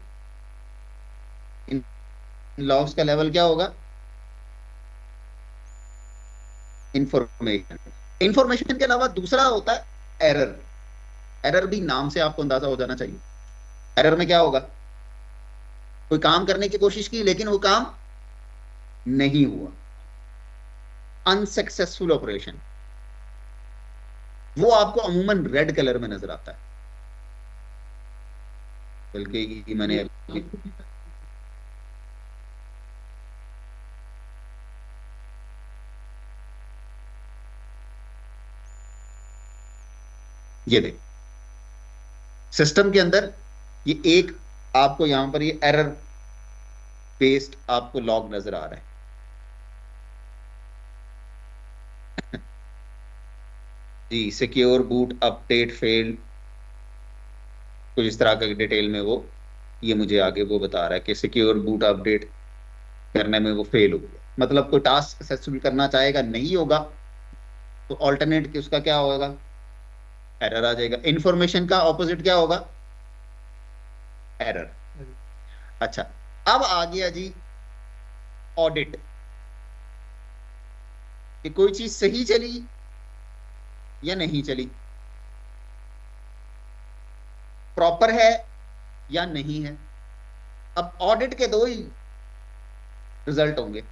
लॉग्स का लेवल क्या होगा? इंफॉर्मेशन। इंफॉर्मेशन के अलावा दूसरा होता है एरर। एरर भी नाम से आपको अंदाजा हो जाना चाहिए। एरर में क्या होगा? कोई काम करने की कोशिश की लेकिन वो काम नहीं हुआ, अनसक्सेसफुल ऑपरेशन। वो आपको अमूमन रेड कलर में नजर आता है। बल्कि मैंने ये देख, सिस्टम के अंदर ये एक आपको यहां पर ये एरर बेस्ड आपको लॉग नजर आ रहा है। जी सिक्योर बूट अपडेट फेल्ड, कुछ इस तरह का डिटेल में वो ये मुझे आगे वो बता रहा है कि सिक्योर बूट अपडेट करने में वो फेल हो गया। मतलब कोई टास्क सक्सेसफुल करना चाहेगा, नहीं होगा, तो ऑल्टरनेट उसका क्या होगा? एरर आ जाएगा। इंफॉर्मेशन का ऑपोजिट क्या होगा? एरर। अच्छा, अब आ गया जी ऑडिट, कि कोई चीज सही चली या नहीं चली, प्रॉपर है या नहीं है। अब ऑडिट के दो ही रिजल्ट होंगे,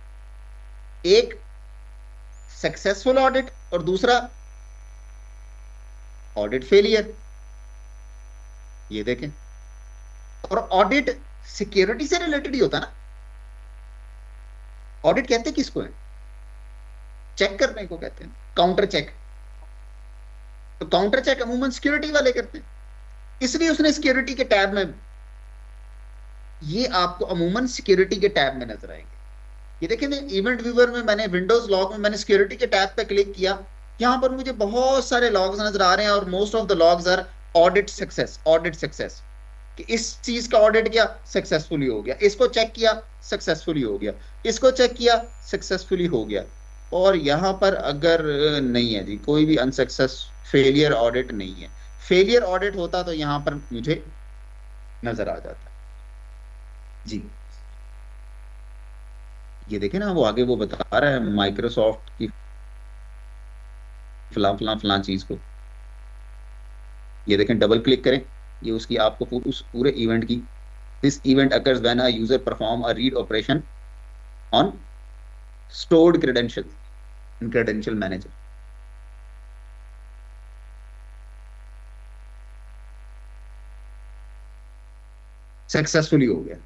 एक सक्सेसफुल ऑडिट और दूसरा ऑडिट फेलियर, ये देखें। और ऑडिट सिक्योरिटी से रिलेटेड ही होता है ना। ऑडिट कहते किसको है? चेक करने को कहते हैं, काउंटर चेक। तो काउंटर चेक अमूमन सिक्योरिटी वाले करते हैं, इसलिए उसने सिक्योरिटी के टैब में, ये आपको अमूमन सिक्योरिटी के टैब में नजर आएंगे। ये देखिए इवेंट व्यूअर में मैंने विंडोज लॉग में मैंने सिक्योरिटी के टैब पे क्लिक किया, यहां पर मुझे बहुत सारे लॉग्स नजर आ रहे हैं और most of the logs are audit success, audit success, कि इस चीज का ऑडिट किया सक्सेसफुली हो गया, इसको चेक किया सक्सेसफुली हो गया, इसको चेक किया सक्सेसफुली हो गया। और यहां पर अगर नहीं है जी कोई भी अनसक्सेस फेलियर ऑडिट नहीं है, फेलियर ऑडिट होता तो यहां पर मुझे नजर आ जाता जी। ये देखे ना वो आगे वो बता रहा है माइक्रोसॉफ्ट की फला चीज को, ये देखें डबल क्लिक करें, ये उसकी आपको उस पूरे इवेंट की, this event occurs when a user perform a read operation on stored credentials in credential manager. Successfully हो गया।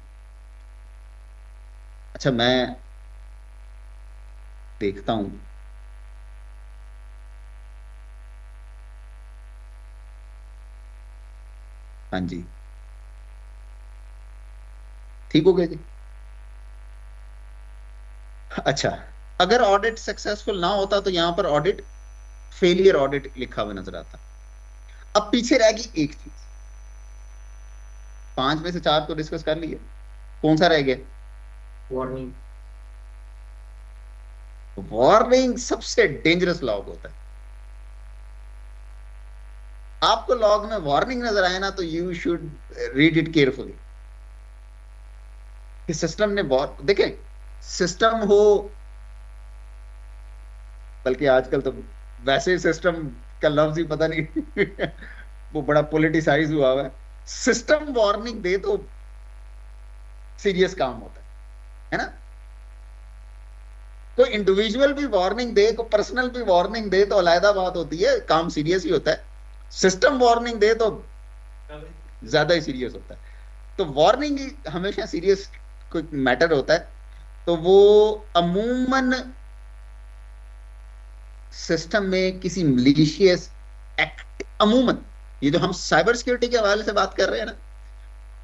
अच्छा मैं देखता हूं, हाँ जी ठीक हो गया जी। अच्छा अगर ऑडिट सक्सेसफुल ना होता तो यहां पर ऑडिट फेलियर ऑडिट लिखा हुआ नजर आता। अब पीछे रह गई एक चीज, 5 में से 4 तो डिस्कस कर लिए, कौन सा रह गया? वार्निंग। वार्निंग सबसे डेंजरस लॉग होता है। आपको लॉग में वार्निंग नजर आए ना तो you should read it carefully. System ने बहुत देखे, सिस्टम हो, बल्कि आजकल तो वैसे सिस्टम का लफ्ज ही पता नहीं वो बड़ा पॉलिटिसाइज हुआ है। सिस्टम वार्निंग दे तो सीरियस काम होता है ना। कोई इंडिविजुअल भी वार्निंग दे, कोई पर्सनल भी वार्निंग दे तो अलग बात होती है, काम सीरियस ही होता है। सिस्टम वार्निंग दे तो ज्यादा ही सीरियस होता है। तो वार्निंग हमेशा सीरियस कोई मैटर होता है, तो वो अमूमन सिस्टम में किसी मलिशियस एक्ट, अमूमन ये जो हम साइबर सिक्योरिटी के हवाले से बात कर रहे हैं ना,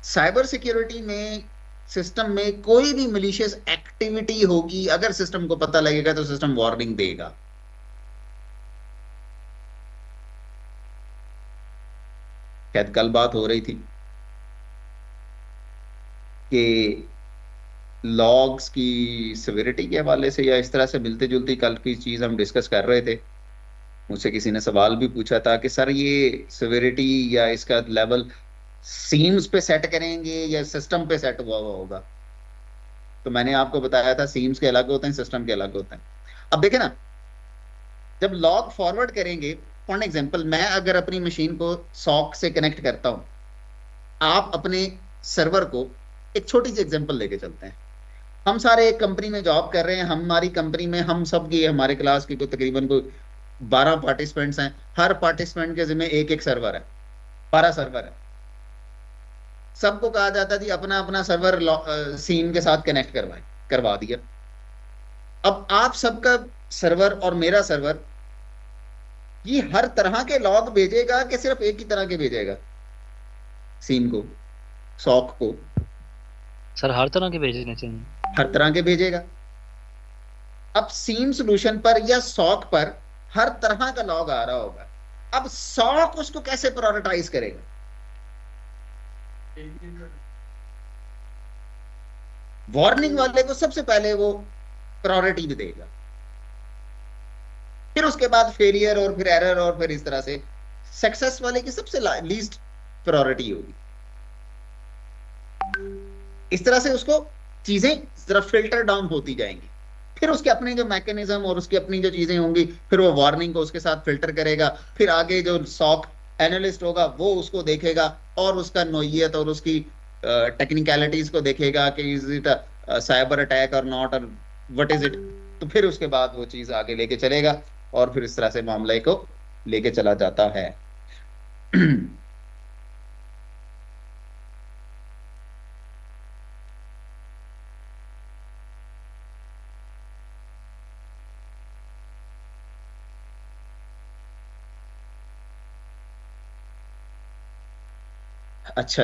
साइबर सिक्योरिटी में सिस्टम में कोई भी मलिशियस एक्टिविटी होगी, अगर सिस्टम को पता लगेगा तो सिस्टम वार्निंग देगा। शायद कल बात हो रही थी कि लॉग्स की सिविरिटी के हवाले से या इस तरह से मिलते जुलती कल की चीज हम डिस्कस कर रहे थे। मुझसे किसी ने सवाल भी पूछा था कि सर ये सिविरिटी या इसका लेवल सीम्स पे सेट करेंगे या सिस्टम पे सेट हुआ होगा। तो मैंने आपको बताया था सीम्स के अलग होते हैं, सिस्टम के अलग होते हैं। अब देखें ना, जब लॉग फॉरवर्ड करेंगे, फॉर एग्जांपल मैं अगर अपनी मशीन को सॉक से कनेक्ट करता हूं, आप अपने सर्वर को, एक छोटी सी एग्जांपल लेके चलते हैं। हम सारे एक कंपनी में जॉब कर रहे हैं, हमारी कंपनी में हम सब की, हमारे क्लास की तकरीबन 12 पार्टिसिपेंट्स हैं, हर पार्टिसिपेंट के जिम्मे एक एक सर्वर है, 12 सर्वर है। सबको कहा जाता है जी अपना अपना सर्वर सीम के साथ कनेक्ट करवा दिया। अब आप सबका सर्वर और मेरा सर्वर ये हर तरह के लॉग भेजेगा कि सिर्फ एक ही तरह के भेजेगा? सीम को, सॉक को? सर हर तरह के भेजने चाहिए, हर तरह के भेजेगा। अब सीम सॉल्यूशन पर या सॉक पर हर तरह का लॉग आ रहा होगा। अब सॉक उसको कैसे प्रायोरिटाइज करेगा? वार्निंग वाले को सबसे पहले वो प्रायोरिटी भी देगा, फिर उसके बाद फेलियर और फिर एरर और फिर इस तरह से सक्सेस वाले की सबसे लीस्ट प्रायोरिटी होगी। इस तरह से उसको चीजें जरा फिल्टर डाउन होती जाएंगी। फिर उसके अपने जो मैकेनिज्म और उसकी अपनी जो चीजें होंगी, फिर वो वार्निंग को उसके साथ फिल्टर करेगा। फिर आगे जो सॉक एनालिस्ट होगा वो उसको देखेगा और उसका नोयत और उसकी टेक्निकलिटीज को देखेगा कि इज इट साइबर अटैक और नॉट, और व्हाट इज इट। तो फिर उसके बाद वो चीज आगे लेके चलेगा और फिर इस तरह से मामले को लेके चला जाता है। अच्छा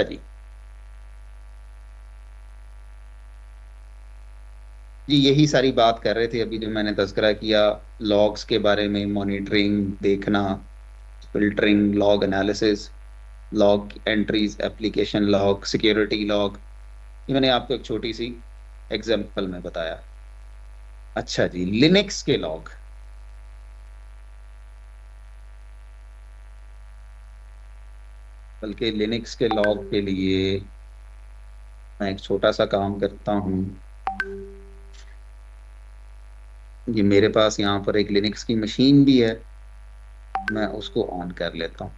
जी, यही सारी बात कर रहे थे अभी जो मैंने तज़किरा किया, लॉग्स के बारे में, मॉनिटरिंग देखना, filtering, log analysis, log entries, application log, security log, ये मैंने आपको एक छोटी सी एग्जांपल में बताया। अच्छा जी, लिनक्स के लॉग। बल्कि लिनक्स के लॉग के लिए मैं एक छोटा सा काम करता हूँ। ये मेरे पास यहाँ पर एक लिनक्स की मशीन भी है, मैं उसको ऑन कर लेता हूँ।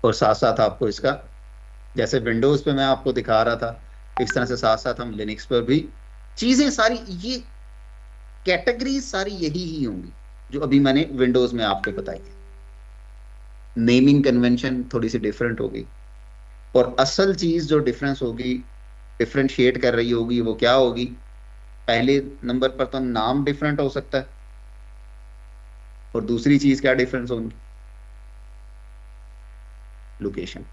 और साथ साथ आपको इसका, जैसे विंडोज पे मैं आपको दिखा रहा था, इस तरह से साथ साथ हम लिनक्स पर भी चीजें सारी, ये कैटेगरीज सारी यही ही होंगी जो अभी मैंने विंडोज में आपको बताई है। नेमिंग कन्वेंशन थोड़ी सी डिफरेंट होगी, और असल चीज जो डिफरेंस होगी, डिफरेंशिएट कर रही होगी, वो क्या होगी? पहले नंबर पर तो नाम डिफरेंट हो सकता है, और दूसरी चीज क्या डिफरेंस होगी? लोकेशन।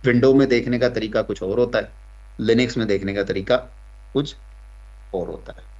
विंडो में देखने का तरीका कुछ और होता है, लिनक्स में देखने का तरीका कुछ और होता है।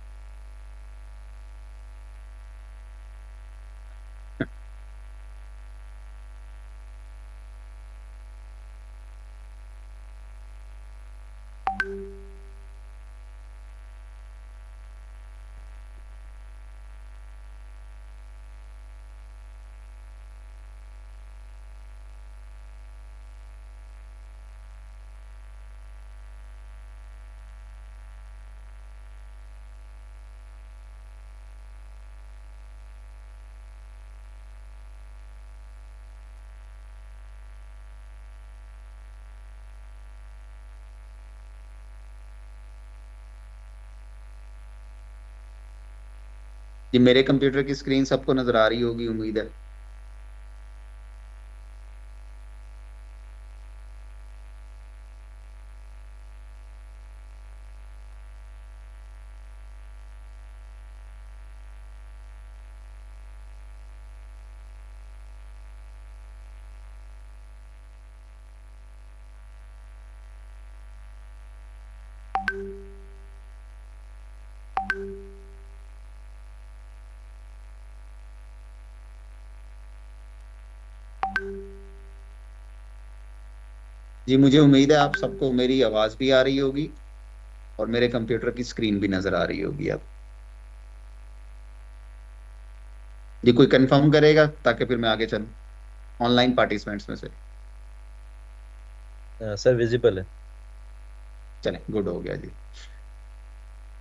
ये मेरे कंप्यूटर की स्क्रीन सबको नजर आ रही होगी, उम्मीद है। जी, मुझे उम्मीद है आप सबको मेरी आवाज भी आ रही होगी और मेरे कंप्यूटर की स्क्रीन भी नजर आ रही होगी। अब ये कोई कंफर्म करेगा ताकि फिर मैं आगे चलूं ऑनलाइन पार्टिसिपेंट्स में से? सर विजिबल है। चलें, गुड हो गया जी।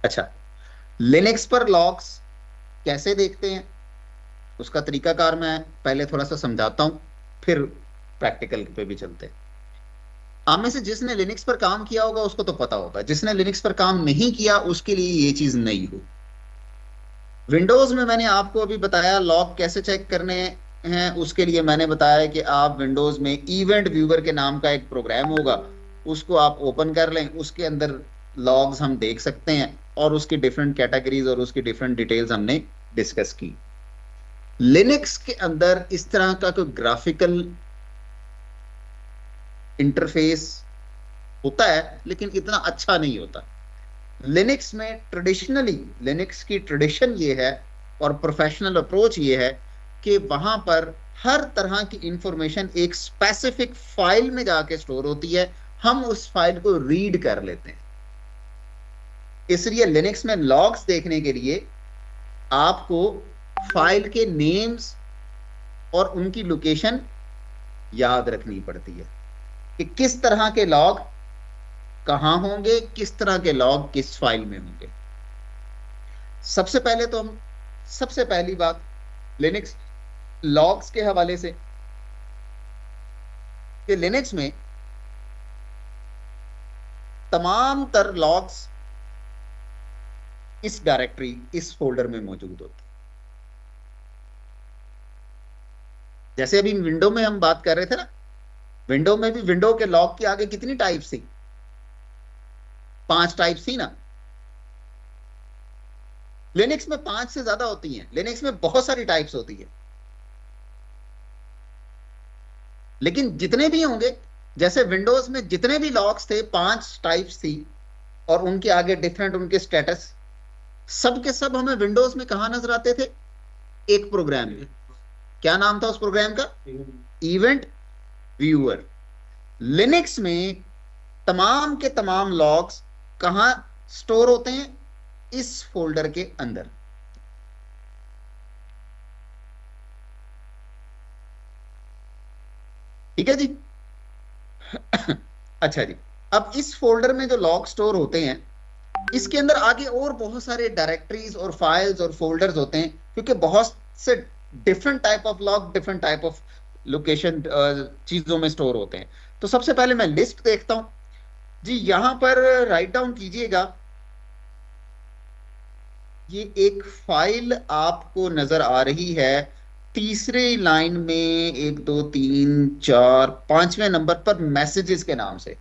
अच्छा, लिनक्स पर लॉग्स कैसे देखते हैं, उसका तरीकाकार मैं पहले थोड़ा सा समझाता हूं, फिर प्रैक्टिकल पे भी चलते हैं। आप में से जिसने लिनक्स पर काम किया होगा उसको तो पता होगा, जिसने लिनक्स पर काम नहीं किया उसके लिए ये चीज नई हो। विंडोज में मैंने आपको अभी बताया लॉग कैसे चेक करने हैं, उसके लिए मैंने बताया कि आप विंडोज में इवेंट व्यूअर के नाम का एक प्रोग्राम होगा, उसको आप ओपन कर लें, उसके अंदर लॉग्स हम देख सकते हैं, और उसकी डिफरेंट कैटेगरीज और उसकी डिफरेंट डिटेल्स हमने डिस्कस की। लिनक्स के अंदर इस तरह का कोई ग्राफिकल इंटरफेस होता है, लेकिन इतना अच्छा नहीं होता। लिनक्स में ट्रेडिशनली, लिनक्स की ट्रेडिशन ये है और प्रोफेशनल अप्रोच ये है कि वहां पर हर तरह की इंफॉर्मेशन एक स्पेसिफिक फाइल में जाके स्टोर होती है, हम उस फाइल को रीड कर लेते हैं। इसलिए लिनक्स में लॉग्स देखने के लिए आपको फाइल के नेम्स और उनकी लोकेशन याद रखनी पड़ती है कि किस तरह के लॉग कहां होंगे, किस तरह के लॉग किस फाइल में होंगे। सबसे पहले तो हम, सबसे पहली बात लिनक्स लॉग्स के हवाले से, कि लिनक्स में तमाम तर लॉग्स इस डायरेक्टरी, इस फोल्डर में मौजूद होते हैं। जैसे अभी विंडो में हम बात कर रहे थे ना, विंडो में भी विंडो के लॉग के आगे कितनी टाइप्स थी? 5 टाइप्स थी ना। लिनक्स में 5 से ज्यादा होती हैं, लिनक्स में बहुत सारी टाइप्स होती है, लेकिन जितने भी होंगे, जैसे विंडोज में जितने भी लॉग्स थे 5 टाइप्स थी, और उनके आगे डिफरेंट उनके स्टेटस, सब के सब हमें विंडोज में कहां नजर आते थे? एक प्रोग्राम में। क्या नाम था उस प्रोग्राम का? Event viewer. लिनक्स में तमाम के तमाम लॉग्स कहां स्टोर होते हैं? इस फोल्डर के अंदर। ठीक है जी। अच्छा जी, अब इस फोल्डर में जो लॉग स्टोर होते हैं, इसके अंदर आगे और बहुत सारे डायरेक्टरीज और फाइल्स और फोल्डर्स होते हैं, क्योंकि बहुत से different type of log different type of location चीजों में स्टोर होते हैं। तो सबसे पहले मैं लिस्ट देखता हूं जी। यहां पर राइट डाउन कीजिएगा, ये एक फाइल आपको नजर आ रही है तीसरी लाइन में, 1 2 3 4 5वें नंबर पर मैसेजेस के नाम से।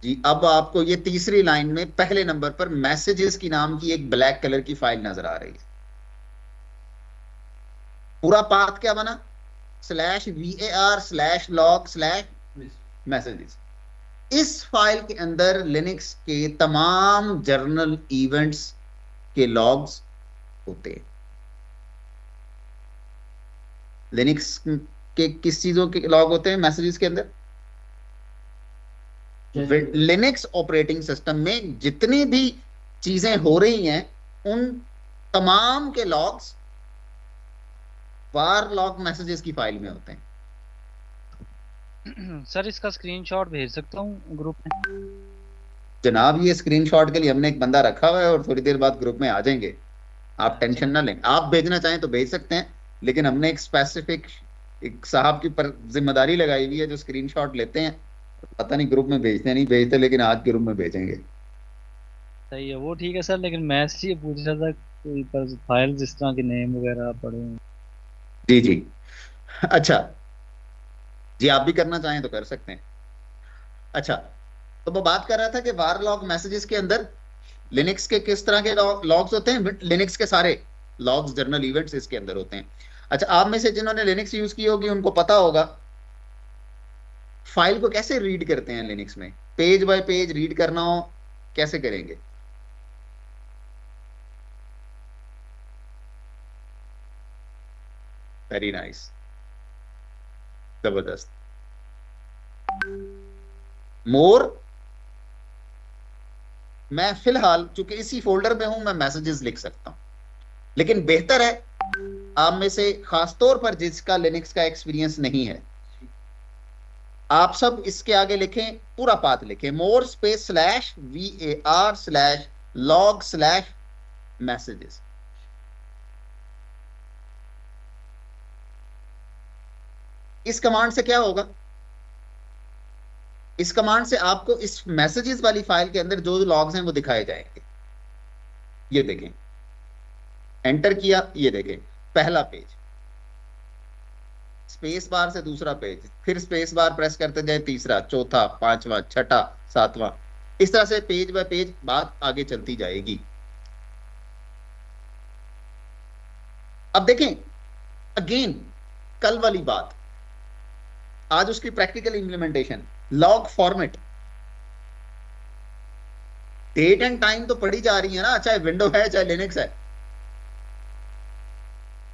जी, अब आपको ये तीसरी लाइन में पहले नंबर पर मैसेजेस की नाम की एक ब्लैक कलर की फाइल नजर आ रही है। पूरा पाथ क्या बना? /var/log/messages। इस फाइल के अंदर लिनक्स के तमाम जर्नल इवेंट्स के लॉग्स होते हैं। लिनक्स के किस चीजों के लॉग होते हैं मैसेजेस के अंदर? लिनक्स ऑपरेटिंग सिस्टम में जितनी भी चीजें हो रही हैं, उन तमाम के लॉग्स var log मैसेजेस की फाइल में होते हैं। सर इसका स्क्रीनशॉट भेज सकता हूँ ग्रुप में? जनाब, ये स्क्रीनशॉट के लिए हमने एक बंदा रखा हुआ है और थोड़ी देर बाद ग्रुप में आ जाएंगे, आप टेंशन ना लें। आप भेजना चाहें तो भेज सकते हैं, लेकिन हमने एक स्पेसिफिक एक साहब की जिम्मेदारी लगाई हुई है जो स्क्रीनशॉट लेते हैं। पता नहीं ग्रुप में भेजते नहीं भेजते, लेकिन आज ग्रुप में भेजेंगे। सही है, वो ठीक है सर, लेकिन मैं ये पूछ रहा था कोई पर फाइल जिस तरह के नेम वगैरह पड़े हैं। जी जी, अच्छा जी, आप भी करना चाहें तो कर सकते हैं। अच्छा, तो मैं बात कर रहा था कि var log मैसेजेस के अंदर लिनक्स के किस तरह के लॉग्स होते हैं। लिनक्स के सारे लॉग्स जर्नल इवेंट्स इसके अंदर होते हैं। अच्छा, आप में से जिन्होंने लिनक्स यूज की होगी उनको पता होगा फाइल को कैसे रीड करते हैं लिनक्स में। पेज बाय पेज रीड करना हो कैसे करेंगे? वेरी नाइस, जबरदस्त। मोर, मैं फिलहाल चूंकि इसी फोल्डर में हूं, मैं मैसेजेस लिख सकता हूं, लेकिन बेहतर है आप में से खासतौर पर जिसका लिनक्स का एक्सपीरियंस नहीं है, आप सब इसके आगे लिखें, पूरा पाथ लिखें, मोर स्पेस /var/log/messages। इस कमांड से क्या होगा? इस कमांड से आपको इस मैसेजेस वाली फाइल के अंदर जो लॉग्स हैं वो दिखाए जाएंगे। ये देखें, एंटर किया, ये देखें पहला पेज, स्पेस बार से दूसरा पेज, फिर स्पेस बार प्रेस करते जाए तीसरा, चौथा, पांचवा, छठा, सातवां, इस तरह से पेज बाय पेज बात आगे चलती जाएगी। अब देखें अगेन कल वाली बात, आज उसकी practical implementation. Log format, date and time तो पढ़ी जा रही है ना, चाहे विंडो है चाहे लिनक्स है।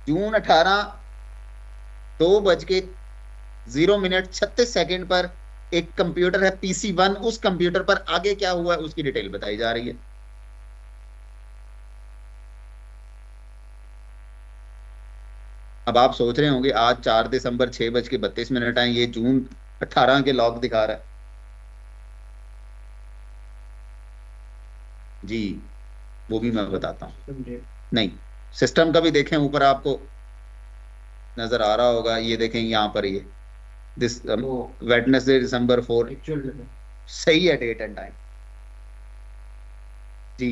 जून 18 2:0:36 पर एक कंप्यूटर है PC1, उस कंप्यूटर पर आगे क्या हुआ है उसकी डिटेल बताई जा रही है। अब आप सोच रहे होंगे आज 4 दिसंबर 6:32 है, ये जून 18 के लॉग दिखा रहा है। जी, वो भी मैं बताता हूं। नहीं, सिस्टम का भी देखें, ऊपर आपको नजर आ रहा होगा, ये देखें यहां पर, ये दिस वेडनेसडे December 4 सही है डेट एंड टाइम। जी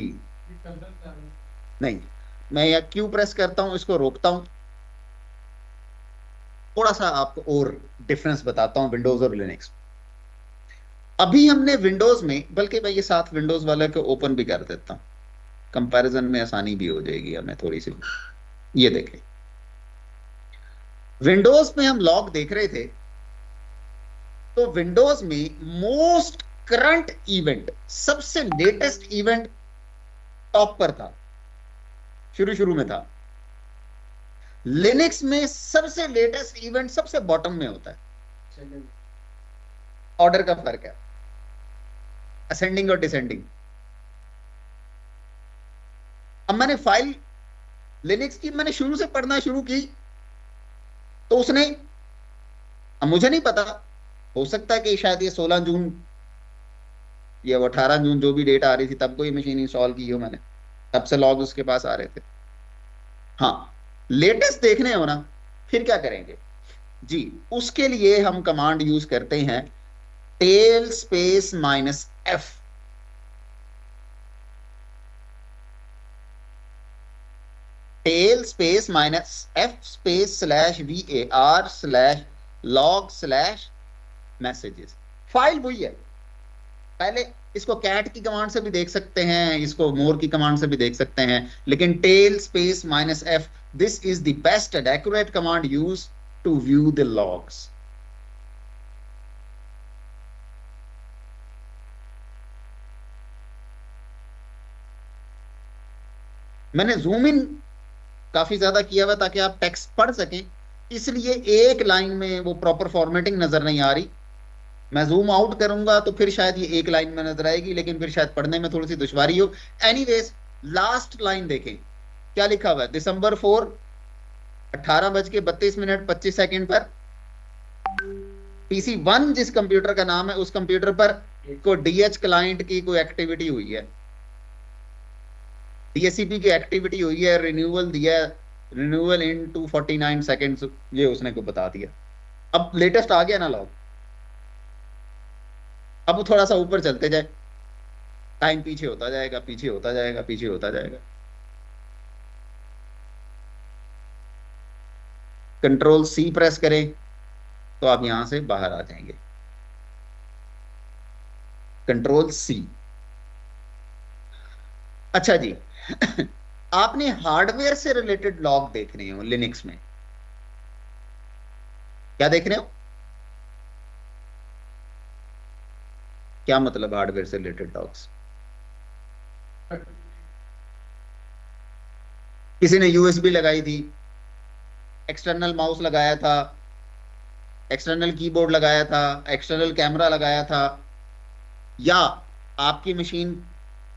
नहीं, मैं यहाँ क्यू प्रेस करता हूं, इसको रोकता हूं, थोड़ा सा आपको और डिफरेंस बताता हूं विंडोज और लिनक्स। अभी हमने विंडोज में, बल्कि मैं ये साथ विंडोज वाले को ओपन भी कर देता हूं, कंपैरिजन में आसानी भी हो जाएगी हमें थोड़ी सी। ये देखें, विंडोज में हम लॉग देख रहे थे, तो विंडोज में मोस्ट करंट इवेंट, सबसे लेटेस्ट इवेंट टॉप पर था, शुरू में था। लिनक्स में सबसे लेटेस्ट इवेंट सबसे बॉटम में होता है। ऑर्डर का फर्क है, असेंडिंग और डिसेंडिंग। अब मैंने फाइल लिनक्स की मैंने शुरू से पढ़ना शुरू की, तो उसने, अब मुझे नहीं पता, हो सकता है कि शायद ये 16 जून या 18 जून जो भी डेट आ रही थी तब कोई मशीन इंस्टॉल की हो मैंने, तब से लॉग उसके पास आ रहे थे। हाँ, लेटेस्ट देखने हो ना, फिर क्या करेंगे जी, उसके लिए हम कमांड यूज करते हैं tail space -f। Tail space -f space /var/log/messages। File वही है, पहले इसको कैट की कमांड से भी देख सकते हैं, इसको मोर की कमांड से भी देख सकते हैं, लेकिन tail space -f, this is the best and accurate command use to view the logs. मैंने जूम इन काफी ज्यादा किया हुआ ताकि आप टेक्स्ट पढ़ सकें, इसलिए एक लाइन में वो प्रॉपर फॉर्मेटिंग नजर नहीं आ रही। मैं जूम आउट करूंगा तो फिर शायद ये एक लाइन में नजर आएगी, लेकिन फिर शायद पढ़ने में थोड़ी सी दुश्वारी हो। एनीवेज, लास्ट लाइन देखें क्या लिखा हुआ है, दिसंबर 4 18:32 पर PC1 जिस कंप्यूटर का नाम है, उस कंप्यूटर पर कोई DH क्लाइंट की कोई एक्टिविटी हुई है, DHCP की एक्टिविटी हुई है, रिन्यूअल दिया, रिन्यूअल इन 249 सेकेंड्स, ये उसने को बता दिया। अब लेटेस्ट आ गया ना लॉग, अब थोड़ा सा ऊपर चलते जाए, टाइम पीछे होता जाएगा, पीछे होता जाएगा, पीछे होता जाएगा। कंट्रोल C प्रेस करें तो आप यहां से बाहर आ जाएंगे, कंट्रोल C। अच्छा जी, आपने हार्डवेयर से रिलेटेड लॉग देख रहे हो लिनक्स में, क्या देख रहे हो, क्या मतलब हार्डवेयर से रिलेटेड लॉग्स? किसी ने USB लगाई थी, एक्सटर्नल माउस लगाया था, एक्सटर्नल कीबोर्ड लगाया था, एक्सटर्नल कैमरा लगाया था, या आपकी मशीन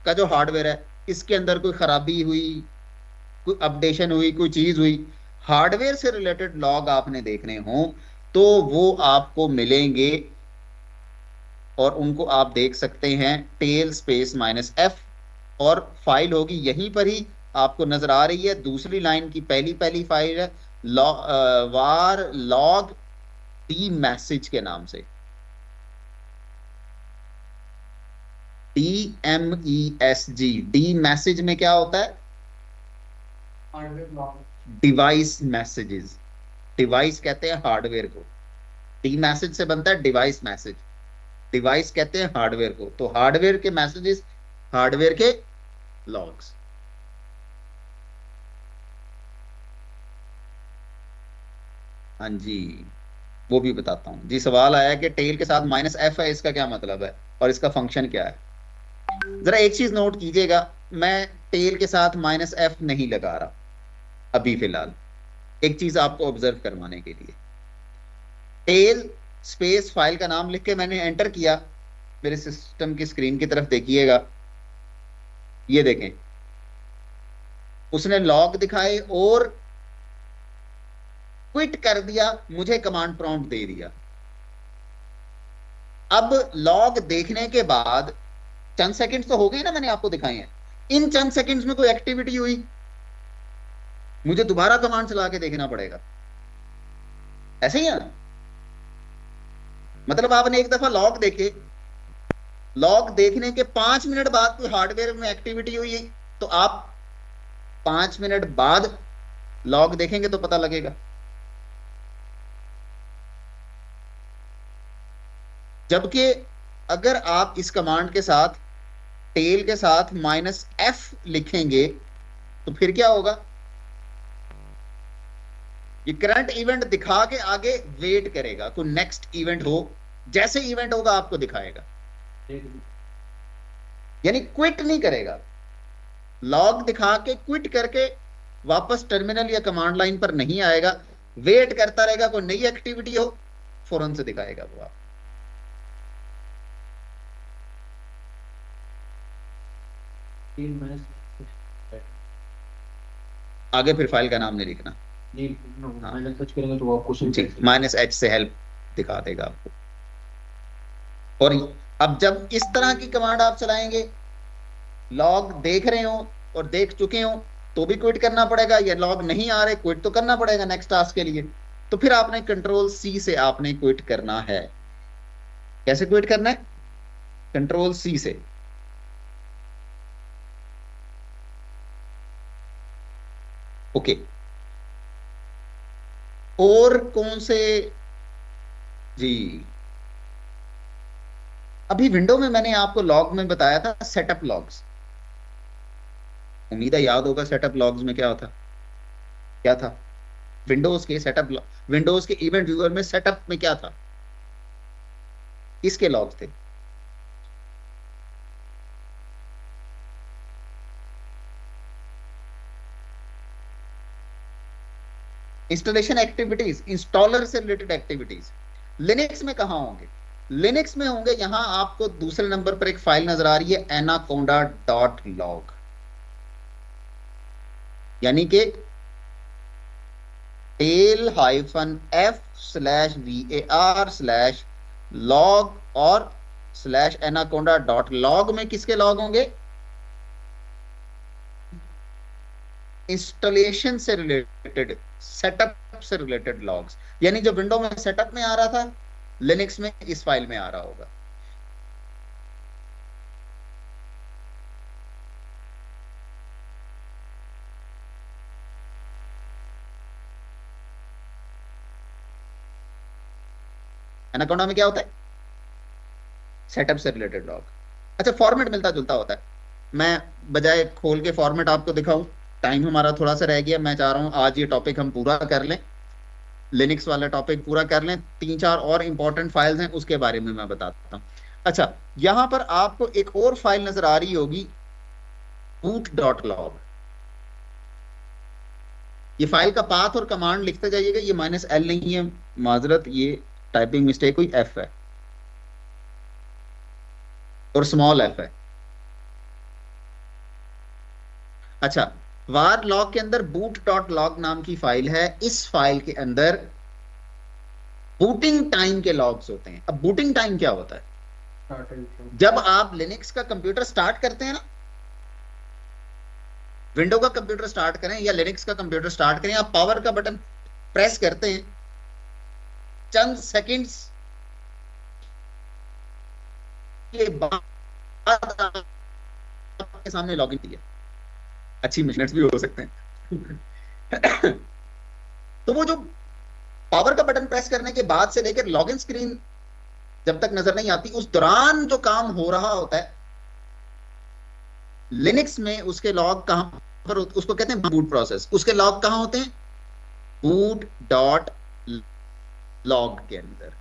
का जो हार्डवेयर है इसके अंदर कोई खराबी हुई, कोई अपडेशन हुई, कोई चीज हुई, हार्डवेयर से रिलेटेड लॉग आपने देखने हो तो वो आपको मिलेंगे और उनको आप देख सकते हैं टेल स्पेस -f, और फाइल होगी यहीं पर ही आपको नजर आ रही है, दूसरी लाइन की पहली फाइल है var log dmessage के नाम से, DMESG। डी मैसेज में क्या होता है, डिवाइस मैसेजेस, डिवाइस कहते हैं हार्डवेयर को, डी मैसेज से बनता है डिवाइस मैसेज, डिवाइस कहते हैं हार्डवेयर को, तो हार्डवेयर के मैसेजेस, हार्डवेयर के लॉग्स। हाँ जी, वो भी बताता हूं जी। सवाल आया कि टेल के साथ -f है, इसका क्या मतलब है और इसका फंक्शन क्या है। जरा एक चीज नोट कीजिएगा, मैं टेल के साथ -f नहीं लगा रहा अभी फिलहाल, एक चीज आपको ऑब्जर्व करवाने के लिए। टेल स्पेस फाइल का नाम लिख के मैंने एंटर किया, मेरे सिस्टम की स्क्रीन की तरफ देखिएगा, ये देखें उसने लॉग दिखाए और क्विट कर दिया, मुझे कमांड प्रॉम्प्ट दे दिया। अब लॉग देखने के बाद चंद सेकंड्स तो हो गए ना, मैंने आपको दिखाए हैं, इन चंद सेकंड्स में कोई एक्टिविटी हुई, मुझे दोबारा कमांड चला के देखना पड़ेगा, ऐसे ही है। मतलब आपने एक दफा लॉग देखे, लॉग देखने के 5 मिनट बाद कोई हार्डवेयर में एक्टिविटी हुई है तो आप 5 मिनट बाद लॉग देखेंगे तो पता लगेगा। जबकि अगर आप इस कमांड के साथ टेल के साथ -f लिखेंगे तो फिर क्या होगा, ये करंट इवेंट दिखा के आगे वेट करेगा, कोई नेक्स्ट इवेंट हो, जैसे इवेंट होगा आपको दिखाएगा, यानी क्विट नहीं करेगा। लॉग दिखा के क्विट करके वापस टर्मिनल या कमांड लाइन पर नहीं आएगा, वेट करता रहेगा, कोई नई एक्टिविटी हो फौरन से दिखाएगा वो आप। आगे फिर फाइल का नाम नहीं लिखना, तो आपको -h से हेल्प दिखा देगा आपको। और अब जब इस तरह की कमांड आप चलाएंगे, लॉग देख रहे हो और देख चुके हो तो भी क्विट करना पड़ेगा, या लॉग नहीं आ रहे क्विट तो करना पड़ेगा नेक्स्ट टास्क के लिए। तो फिर आपने Ctrl+C से आपने क्विट करना है। कैसे क्विट करना है? Ctrl+C से। ओके, और कौन से जी, अभी विंडो में मैंने आपको लॉग में बताया था सेटअप लॉग्स, उम्मीद है याद होगा सेटअप लॉग्स में क्या होता, क्या था विंडोज के सेटअप, विंडोज के इवेंट व्यूअर में सेटअप में क्या था, किसके लॉग थे? इंस्टॉलेशन एक्टिविटीज, इंस्टॉलर से रिलेटेड एक्टिविटीज लिनक्स में कहां होंगे? लिनक्स में होंगे, यहां आपको दूसरे नंबर पर एक फाइल नजर आ रही है anaconda.log, यानी कि tail-f/var/log और /anaconda.log में किसके लॉग होंगे? इंस्टॉलेशन से रिलेटेड, सेटअप से रिलेटेड लॉग्स, यानी जो विंडो में सेटअप में आ रहा था लिनक्स में इस फाइल में आ रहा होगा। एनाकोंडा में क्या होता है? सेटअप से रिलेटेड लॉग। अच्छा, फॉर्मेट मिलता जुलता होता है। मैं बजाय खोल के फॉर्मेट आपको दिखाऊं, टाइम हमारा थोड़ा सा रह गया, मैं चाह रहा हूं आज ये टॉपिक हम पूरा कर लें, लिनक्स वाला टॉपिक पूरा कर लें। 3-4 और इंपॉर्टेंट फाइल्स हैं, उसके बारे में मैं बताता हूं। अच्छा, यहां पर आपको एक और फाइल नजर आ रही होगी boot.log। ये फाइल का पाथ और कमांड लिखते जाइएगा, ये -l नहीं है, माजरत, ये टाइपिंग मिस्टेक हुई, f है और स्मॉल f है। अच्छा, var log के अंदर boot.log नाम की फाइल है। इस फाइल के अंदर बूटिंग टाइम के लॉग्स होते हैं। अब बूटिंग टाइम क्या होता है? जब आप लिनक्स का कंप्यूटर स्टार्ट करते हैं ना, विंडो का कंप्यूटर स्टार्ट करें या लिनक्स का कंप्यूटर स्टार्ट करें, आप पावर का बटन प्रेस करते हैं, चंद सेकंड्स के बाद आपके सामने लॉगिन किया, अच्छी मिनट्स भी हो सकते हैं। तो वो जो पावर का बटन प्रेस करने के बाद से लेकर लॉगिन स्क्रीन जब तक नजर नहीं आती, उस दौरान जो काम हो रहा होता है लिनक्स में, उसके लॉग कहां पर, उसको कहते हैं बूट प्रोसेस। उसके लॉग कहां होते हैं? boot.log के अंदर।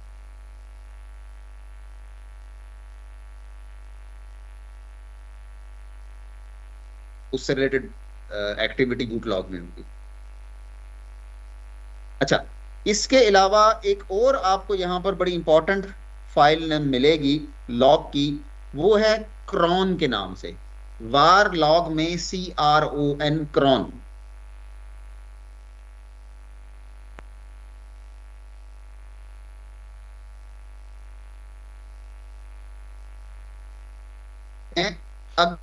उससे रिलेटेड एक्टिविटी बूट लॉग में होगी। अच्छा, इसके अलावा एक और आपको यहां पर बड़ी इंपॉर्टेंट फाइल मिलेगी लॉग की, वो है cron के नाम से। var log में CRON, cron। अब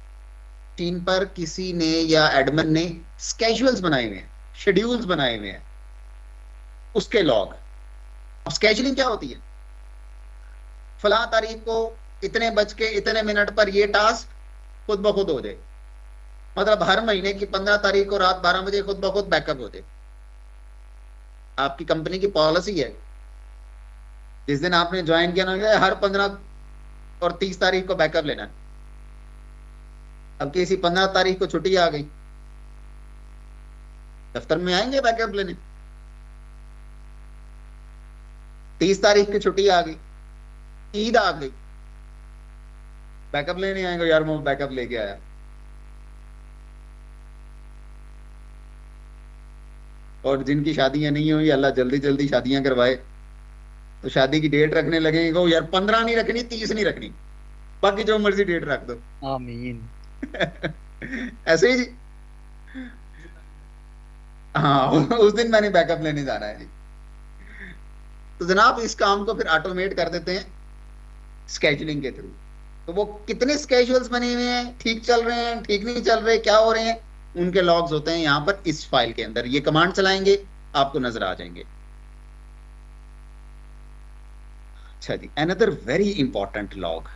टीम पर किसी ने या एडमिन ने स्केड्यूल्स बनाए हुए हैं, शेड्यूल्स बनाए हुए हैं, उसके लॉग। अब स्केड्यूलिंग क्या होती है? फलां तारीख को इतने बज के इतने मिनट पर ये टास्क खुद ब खुद हो जाए, मतलब हर महीने की 15 तारीख को रात 12 बजे खुद ब खुद बैकअप हो जाए। आपकी कंपनी की पॉलिसी है, जिस दिन आपने ज्वाइन किया ना, हर 15 और 30 तारीख को बैकअप लेना है। अब किसी 15 तारीख को छुट्टी आ गई, दफ्तर में आएंगे बैकअप लेने। 30 तारीख की छुट्टी आ गई, ईद आ गई, बैकअप लेने आएंगे, यार मैं बैकअप लेके आया। और जिनकी शादियां नहीं हुई, अल्लाह जल्दी जल्दी शादियां करवाए, तो शादी की डेट रखने लगेंगे, यार 15 नहीं रखनी, 30 नहीं रखनी, बाकी जो मर्जी डेट रख दो। आमीन। ऐसे ही जी। हाँ, उस दिन मैंने बैकअप लेने जाना है जी। तो जनाब इस काम को फिर ऑटोमेट कर देते हैं स्केजुलिंग के थ्रू। तो वो कितने स्केजुअल्स बने हुए हैं, ठीक चल रहे हैं, ठीक नहीं चल रहे, क्या हो रहे हैं, उनके लॉग्स होते हैं यहाँ पर इस फाइल के अंदर। ये कमांड चलाएंगे आपको नजर आ जाएंगे। अच्छा जी, another very important log,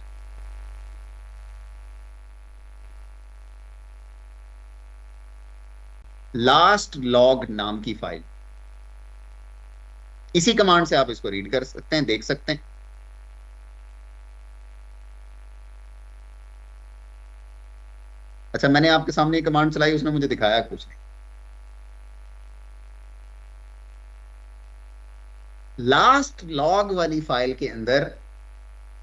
last log नाम की फाइल। इसी कमांड से आप इसको रीड कर सकते हैं, देख सकते हैं। अच्छा, मैंने आपके सामने एक कमांड चलाई, उसने मुझे दिखाया कुछ नहीं। लास्ट लॉग वाली फाइल के अंदर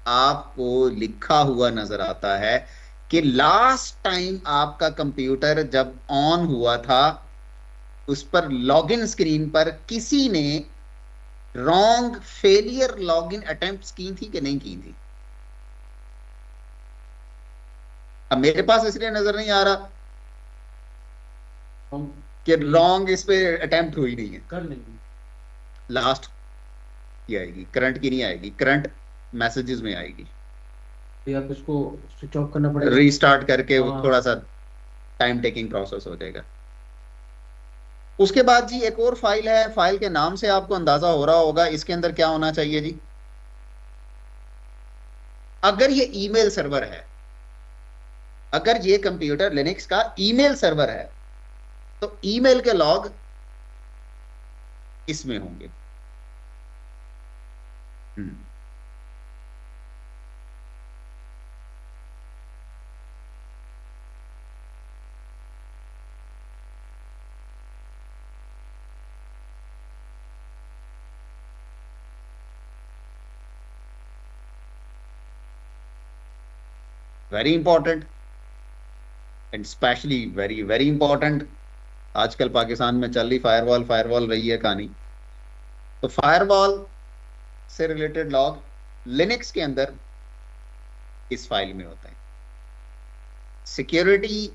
आपको लिखा हुआ नजर आता है कि लास्ट टाइम आपका कंप्यूटर जब ऑन हुआ था, उस पर लॉगिन स्क्रीन पर किसी ने रॉन्ग फेलियर लॉगिन अटेम्प्ट्स की थी कि नहीं की थी। अब मेरे पास इसलिए नजर नहीं आ रहा कि रॉन्ग इस पे अटेम्प्ट हुई नहीं है। कर लेंगे, लास्ट की आएगी, करंट की नहीं आएगी, करंट मैसेजेस में आएगी। तो आप इसको स्विच ऑफ करना पड़ेगा, रीस्टार्ट करके वो हाँ। थोड़ा सा टाइम टेकिंग प्रोसेस हो जाएगा। उसके बाद जी एक और फाइल है, फाइल के नाम से आपको अंदाजा हो रहा होगा इसके अंदर क्या होना चाहिए जी। अगर ये ईमेल सर्वर है, अगर ये कंप्यूटर लिनक्स का ईमेल सर्वर है, तो ईमेल के लॉग इसमें होंगे। Very important and specially very very important. आजकल पाकिस्तान में चल रही फायरवॉल रही है कहानी। तो फायरवॉल से रिलेटेड लॉग लिनक्स के अंदर इस फाइल में होता है। सिक्योरिटी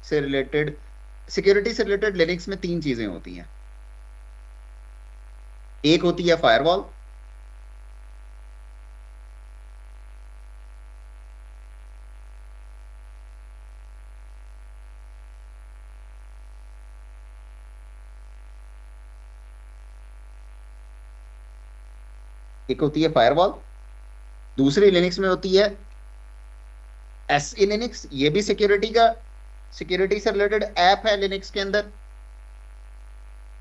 से रिलेटेड लिनक्स में 3 चीजें होती हैं। एक होती है फायरवॉल, दूसरी लिनक्स में होती है एसई लिनक्स, ये भी सिक्योरिटी से रिलेटेड ऐप है लिनक्स के अंदर।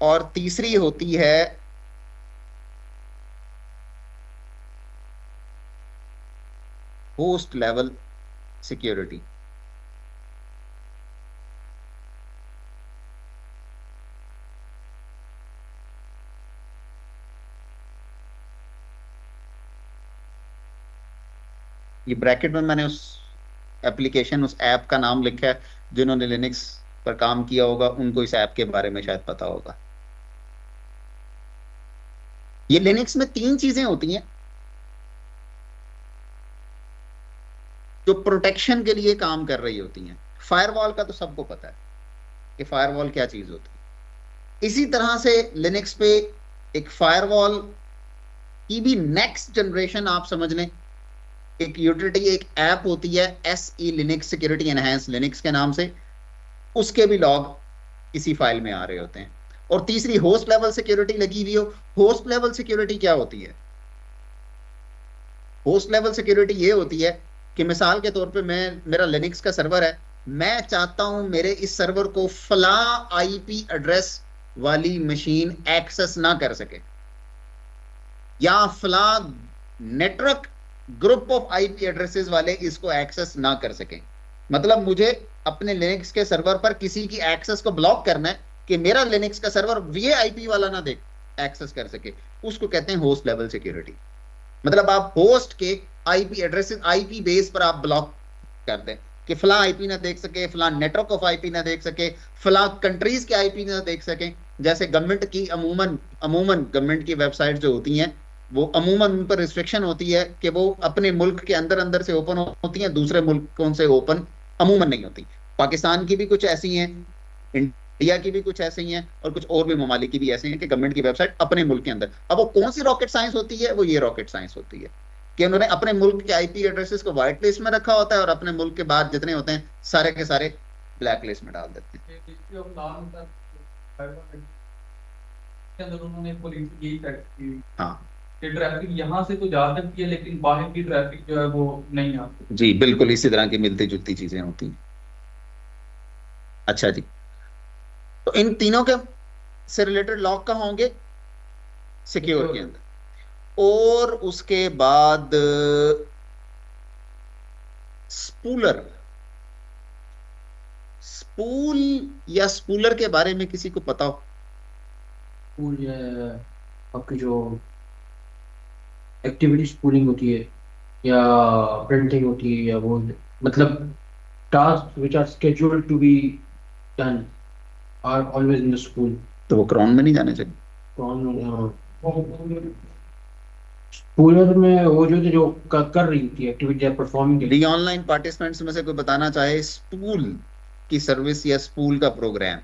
और तीसरी होती है होस्ट लेवल सिक्योरिटी। ये ब्रैकेट में मैंने उस एप्लीकेशन, उस ऐप का नाम लिखा है। जिन्होंने लिनक्स पर काम किया होगा उनको इस ऐप के बारे में शायद पता होगा। ये लिनक्स में 3 चीजें होती हैं जो प्रोटेक्शन के लिए काम कर रही होती हैं। फायरवॉल का तो सबको पता है कि फायरवॉल क्या चीज होती है। इसी तरह से लिनक्स पे एक फायरवॉल की भी नेक्स्ट जनरेशन आप समझ लें, एक यूटिलिटी, एक ऐप होती है SE Linux security enhanced Linux के नाम से। उसके भी लॉग इसी फाइल में आ रहे होते हैं। और तीसरी होस्ट लेवल सिक्योरिटी लगी हुई हो। होस्ट लेवल सिक्योरिटी क्या होती है? होस्ट लेवल सिक्योरिटी ये होती है कि मिसाल के तौर पे मेरा लिनक्स का सर्वर है, मैं चाहता हूं मेरे इस सर्वर को फला आईपी एड्रेस वाली मशीन एक्सेस ना कर सके, या फला network group of IP addresses वाले इसको एक्सेस ना कर सके। मतलब मुझे अपने लिनक्स के सर्वर पर किसी की एक्सेस को ब्लॉक करना है कि मेरा लिनक्स का सर्वर ये आईपी वाला ना देख एक्सेस कर सके, उसको कहते हैं होस्ट लेवल सिक्योरिटी। मतलब आप होस्ट के आईपी एड्रेसेस, आईपी बेस पर आप ब्लॉक कर दें कि फला आईपी ना देख सके, फला नेटवर्क ऑफ आईपी ना देख सके, फला कंट्रीज के आईपी ना देख सके। जैसे गवर्नमेंट की अमूमन गवर्नमेंट की वेबसाइट जो होती हैं वो अमूमन उन पर रिस्ट्रिक्शन होती है कि वो अपने मुल्क के अंदर से ओपन होती हैं, दूसरे मुल्कों से ओपन अमूमन नहीं होती। पाकिस्तान की भी कुछ ऐसी हैं, इंडिया की भी कुछ ऐसे ही हैं, और कुछ और भी ममालिक की भी ऐसे हैं कि गवर्नमेंट की वेबसाइट अपने मुल्क के अंदर। अब वो कौन सी रॉकेट साइंस होती है? वो ये रॉकेट साइंस होती है कि उन्होंने अपने मुल्क के आईपी एड्रेसेस को व्हाइट लिस्ट में रखा होता है और अपने मुल्क के बाद जितने होते हैं सारे के सारे ब्लैक लिस्ट में डाल देते हैं। हाँ, ट्रैफिक यहाँ से तो जा सकती है लेकिन बाहर की ट्रैफिक जो है वो नहीं आती। जी बिल्कुल, इसी तरह की मिलती जुलती चीजें होती हैं। अच्छा जी, तो इन तीनों के से रिलेटेड लॉग कहाँ होंगे? सिक्योर के अंदर। और उसके बाद स्पूलर, स्पूल या स्पूलर के बारे में किसी को पता हो? स्पूल आपकी जो एक्टिविटी स्पूलिंग होती है या प्रिंटिंग होती है, या वो मतलब task which are scheduled to be done are always in the spool. तो वो क्रॉन में नहीं जाने चाहिए? स्पूलर में वो जो कर रही थी एक्टिविटी परफॉर्मिंग। दी ऑनलाइन पार्टिसिपेंट्स में से कोई बताना चाहे स्पूल की सर्विस या स्पूल का प्रोग्राम?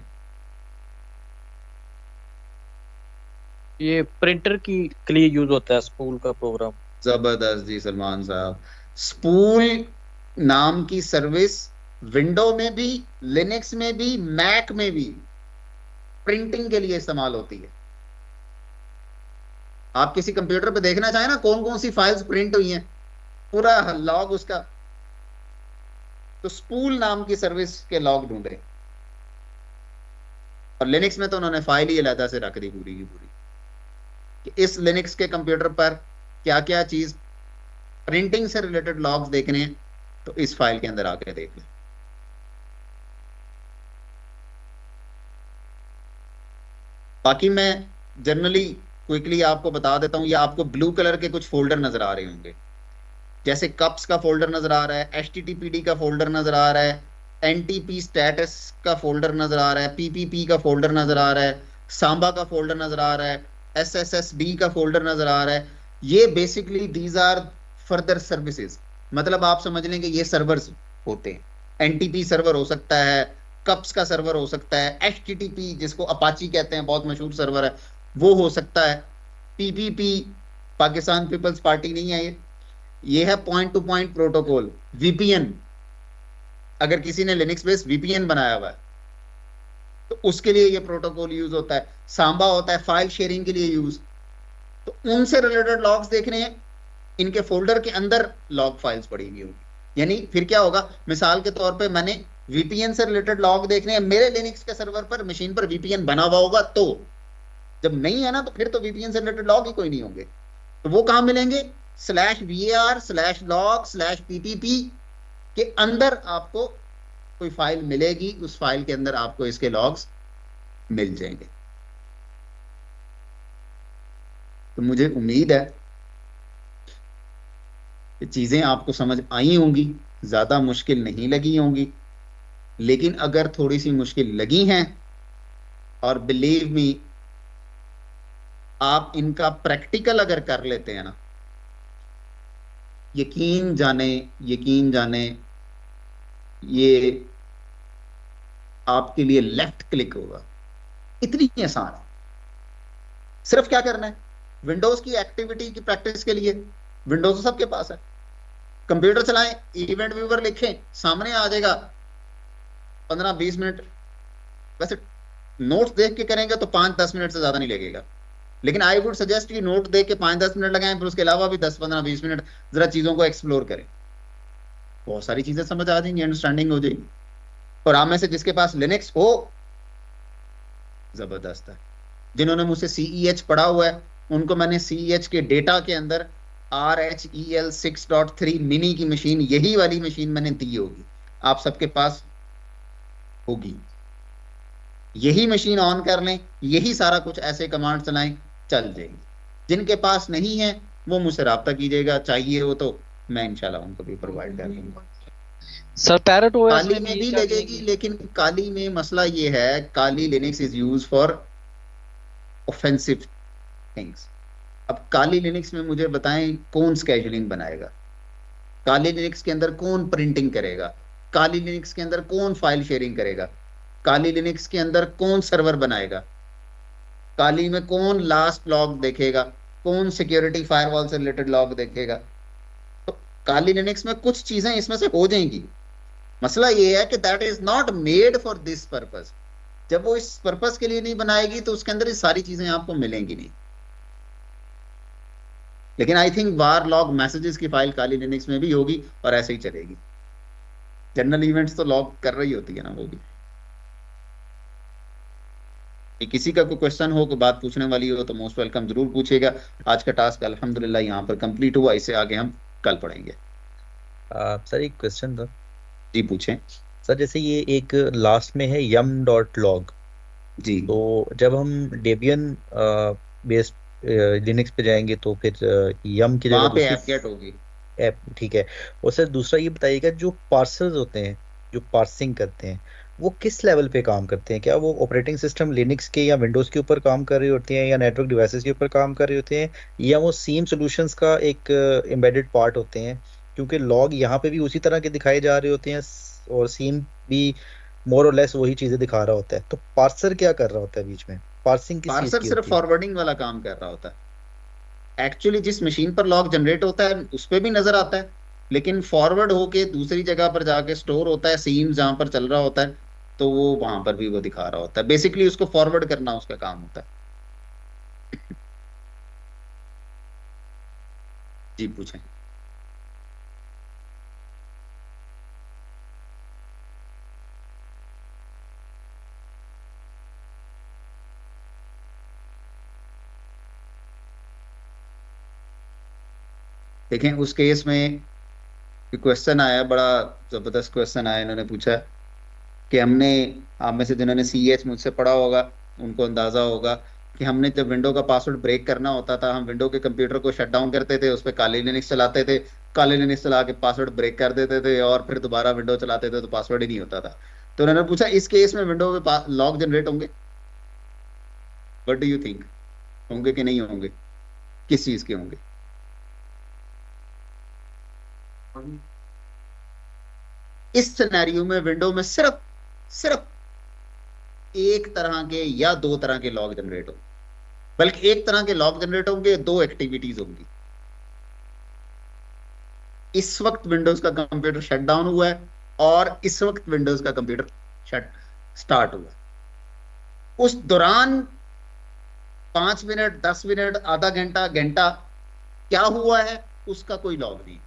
ये प्रिंटर की के लिए यूज होता है स्पूल का प्रोग्राम। जबरदस्त जी सलमान साहब। स्पूल नाम की सर्विस विंडो में भी, लिनक्स में भी, मैक में भी प्रिंटिंग के लिए इस्तेमाल होती है। आप किसी कंप्यूटर पे देखना चाहें ना कौन कौन सी फाइल्स प्रिंट हुई हैं, पूरा लॉग उसका, तो स्पूल नाम की सर्विस के लॉग ढूंढे। और लिनक्स में तो उन्होंने फाइल ही अलग से रख दी पूरी की पूरी कि इस लिनक्स के कंप्यूटर पर क्या क्या चीज प्रिंटिंग से रिलेटेड लॉग्स देखने हैं तो इस फाइल के अंदर आके देख लें। बाकी मैं जनरली क्विकली आपको बता देता हूं, या आपको ब्लू कलर के कुछ फोल्डर नजर आ रहे होंगे, जैसे कप्स का फोल्डर नजर आ रहा है, HTTPD का फोल्डर नजर आ रहा है, NTP स्टेटस का फोल्डर नजर आ रहा है, PPP का फोल्डर नजर आ रहा है, सांबा का फोल्डर नजर आ रहा है, SSSD का फोल्डर नजर आ रहा है। ये basically these are further services, मतलब आप समझ लेंगे ये सर्वर्स होते हैं। NTP सर्वर हो सकता है, कप्स का सर्वर हो सकता है, HTTP जिसको अपाची कहते हैं बहुत मशहूर सर्वर है वो हो सकता है, PPP पाकिस्तान पीपल्स पार्टी नहीं है ये है point two point protocol. VPN, अगर किसी ने लिनक्स बेस्ड VPN बनाया हुआ है तो उसके लिए ये प्रोटोकॉल यूज होता है। सांबा होता है फाइल शेयरिंग के लिए यूज। तो उनसे रिलेटेड लॉग्स देखने हैं, इनके फोल्डर के अंदर लॉग फाइल्स पड़ी हुई होगी। यानी फिर क्या होगा, मिसाल के तौर पे मैंने VPN से रिलेटेड लॉग देखने हैं, मेरे लिनक्स के सर्वर पर मशीन पर VPN बना हुआ होगा, तो जब नहीं है ना तो फिर तो VPN से रिलेटेड लॉग ही कोई नहीं होंगे। तो वो कहां मिलेंगे? /var/log/ppp के अंदर आपको कोई फाइल मिलेगी, उस फाइल के अंदर आपको इसके लॉग्स मिल जाएंगे। तो मुझे उम्मीद है कि चीजें आपको समझ आई होंगी, ज्यादा मुश्किल नहीं लगी होंगी। लेकिन अगर थोड़ी सी मुश्किल लगी हैं, और बिलीव मी आप इनका प्रैक्टिकल अगर कर लेते हैं ना, यकीन जाने ये आपके लिए लेफ्ट क्लिक होगा। इतनी आसान है। सिर्फ क्या करना है, विंडोज की एक्टिविटी की प्रैक्टिस के लिए विंडोज तो सबके पास है, कंप्यूटर चलाएं, इवेंट व्यूअर लिखें, सामने आ जाएगा 15-20 मिनट। वैसे नोट्स देख के करेंगे तो 5-10 मिनट से ज्यादा नहीं लगेगा। लेकिन आई वुड सजेस्ट कि नोट दे के 5-10 मिनट लगाएं, फिर उसके अलावा भी 10-15-20 मिनट जरा चीजों को एक्सप्लोर करें, बहुत सारी चीजें समझ आ जाएंगी, अंडरस्टैंडिंग हो जाएगी। और आप में से जिसके पास लिनक्स हो, जबरदस्त है। जिन्होंने मुझसे CEH पढ़ा हुआ है, उनको मैंने CEH के डेटा के अंदर RHEL 6.3 मिनी की मशीन, यही वाली मशीन मैंने दी होगी, आप सबके पास होगी। यही मशीन ऑन कर लें, यही सारा कुछ ऐसे कमांड चलाएं, चल जाएगी। जिनके पास नहीं है वो मुझसे रब्ता कीजिएगा, चाहिए हो तो मैं इंशाल्लाह उनको भी प्रोवाइड कर दूंगा। सर पैरेट ओएस काली में भी लगेगी, लेकिन काली में मसला ये है, Kali Linux is use for offensive things. अब काली लिनक्स में मुझे बताएं कौन स्केड्यूलिंग बनाएगा, काली लिनक्स के अंदर कौन प्रिंटिंग करेगा, काली लिनक्स के अंदर कौन फाइल शेयरिंग करेगा, काली लिनक्स के अंदर कौन सर्वर बनाएगा, काली में कौन लास्ट लॉग देखेगा, कौन सिक्योरिटी फायरवॉल से रिलेटेड लॉग देखेगा। तो काली लिनक्स में कुछ चीजें इसमें से हो जाएंगी। मसला ये है कि that is not made for this purpose. जब वो इस पर्पस के लिए नहीं बनाएगी तो उसके अंदर ये सारी चीजें आपको मिलेंगी नहीं। लेकिन I think war log messages की फाइल काली लिनक्स में भी होगी और ऐसे ही चलेगी। जनरल इवेंट्स तो लॉग कर रही होती है ना वो भी। किसी का कोई क्वेश्चन हो, कोई बात पूछने वाली हो तो मोस्ट वेलकम, जरूर पूछिएगा। आज का टास्क अल्हम्दुलिल्लाह यहाँ पर कंप्लीट हुआ, इससे आगे हम कल पढ़ेंगे। सर एक क्वेश्चन था। जी पूछें सर। जैसे ये एक लास्ट में है yum.log जी, तो जब हम डेबियन बेस्ड लिनक्स पे जाएंगे तो फिर yum की वहां जगह पे दूसरी ऐप गेट होगी। ऐप, ठीक है। और सर दूसरा ये बताइएगा, जो पार्सर्स होते हैं जो पार्सिंग करते हैं वो किस लेवल पे काम करते हैं? क्या वो ऑपरेटिंग सिस्टम लिनक्स के या विंडोज के ऊपर काम कर रही होती हैं, या नेटवर्क डिवाइसेस के ऊपर काम कर रहे होते हैं, या वो सीम सॉल्यूशंस का एक एम्बेडेड पार्ट होते हैं? क्योंकि लॉग यहाँ पे भी उसी तरह के दिखाए जा रहे होते हैं और सीम भी मोर और लेस वही चीजें दिखा रहा होता है। तो पार्सर क्या कर रहा होता है बीच में? पार्सिंग किस चीज पार्सर की सिर्फ होती है? फॉरवर्डिंग वाला काम कर रहा होता है। एक्चुअली जिस मशीन पर लॉग जनरेट होता है उस पर भी नजर आता है, लेकिन फॉरवर्ड होके दूसरी जगह पर जाके स्टोर होता है, सीम जहां पर चल रहा होता है तो वो वहां पर भी वो दिखा रहा होता है। बेसिकली उसको फॉरवर्ड करना उसका काम होता है। जी पूछें। देखें उस केस में क्वेश्चन आया, बड़ा जबरदस्त क्वेश्चन आया। इन्होंने पूछा कि हमने, आप में से जिन्होंने CH मुझसे पढ़ा होगा उनको अंदाजा होगा कि हमने जब विंडो का पासवर्ड ब्रेक करना होता था, हम विंडो के कंप्यूटर को शट डाउन करते थे, उस पर काली लिनक्स चलाते थे, काली लिनक्स चला के पासवर्ड ब्रेक कर देते थे और फिर दोबारा विंडो चलाते थे तो पासवर्ड ही नहीं होता था। तो उन्होंने पूछा इस केस में विंडो पे लॉग जनरेट होंगे? व्हाट डू यू थिंक, होंगे कि नहीं होंगे? किस चीज के होंगे? इस सिनेरियो में विंडो में सिर्फ एक तरह के या दो तरह के लॉग जनरेट होंगे, बल्कि एक तरह के लॉग जनरेट होंगे, दो एक्टिविटीज होंगी। इस वक्त विंडोज का कंप्यूटर शट डाउन हुआ है और इस वक्त विंडोज का कंप्यूटर स्टार्ट हुआ है। उस दौरान 5 मिनट, 10 मिनट, आधा घंटा, घंटा क्या हुआ है उसका कोई लॉग नहीं,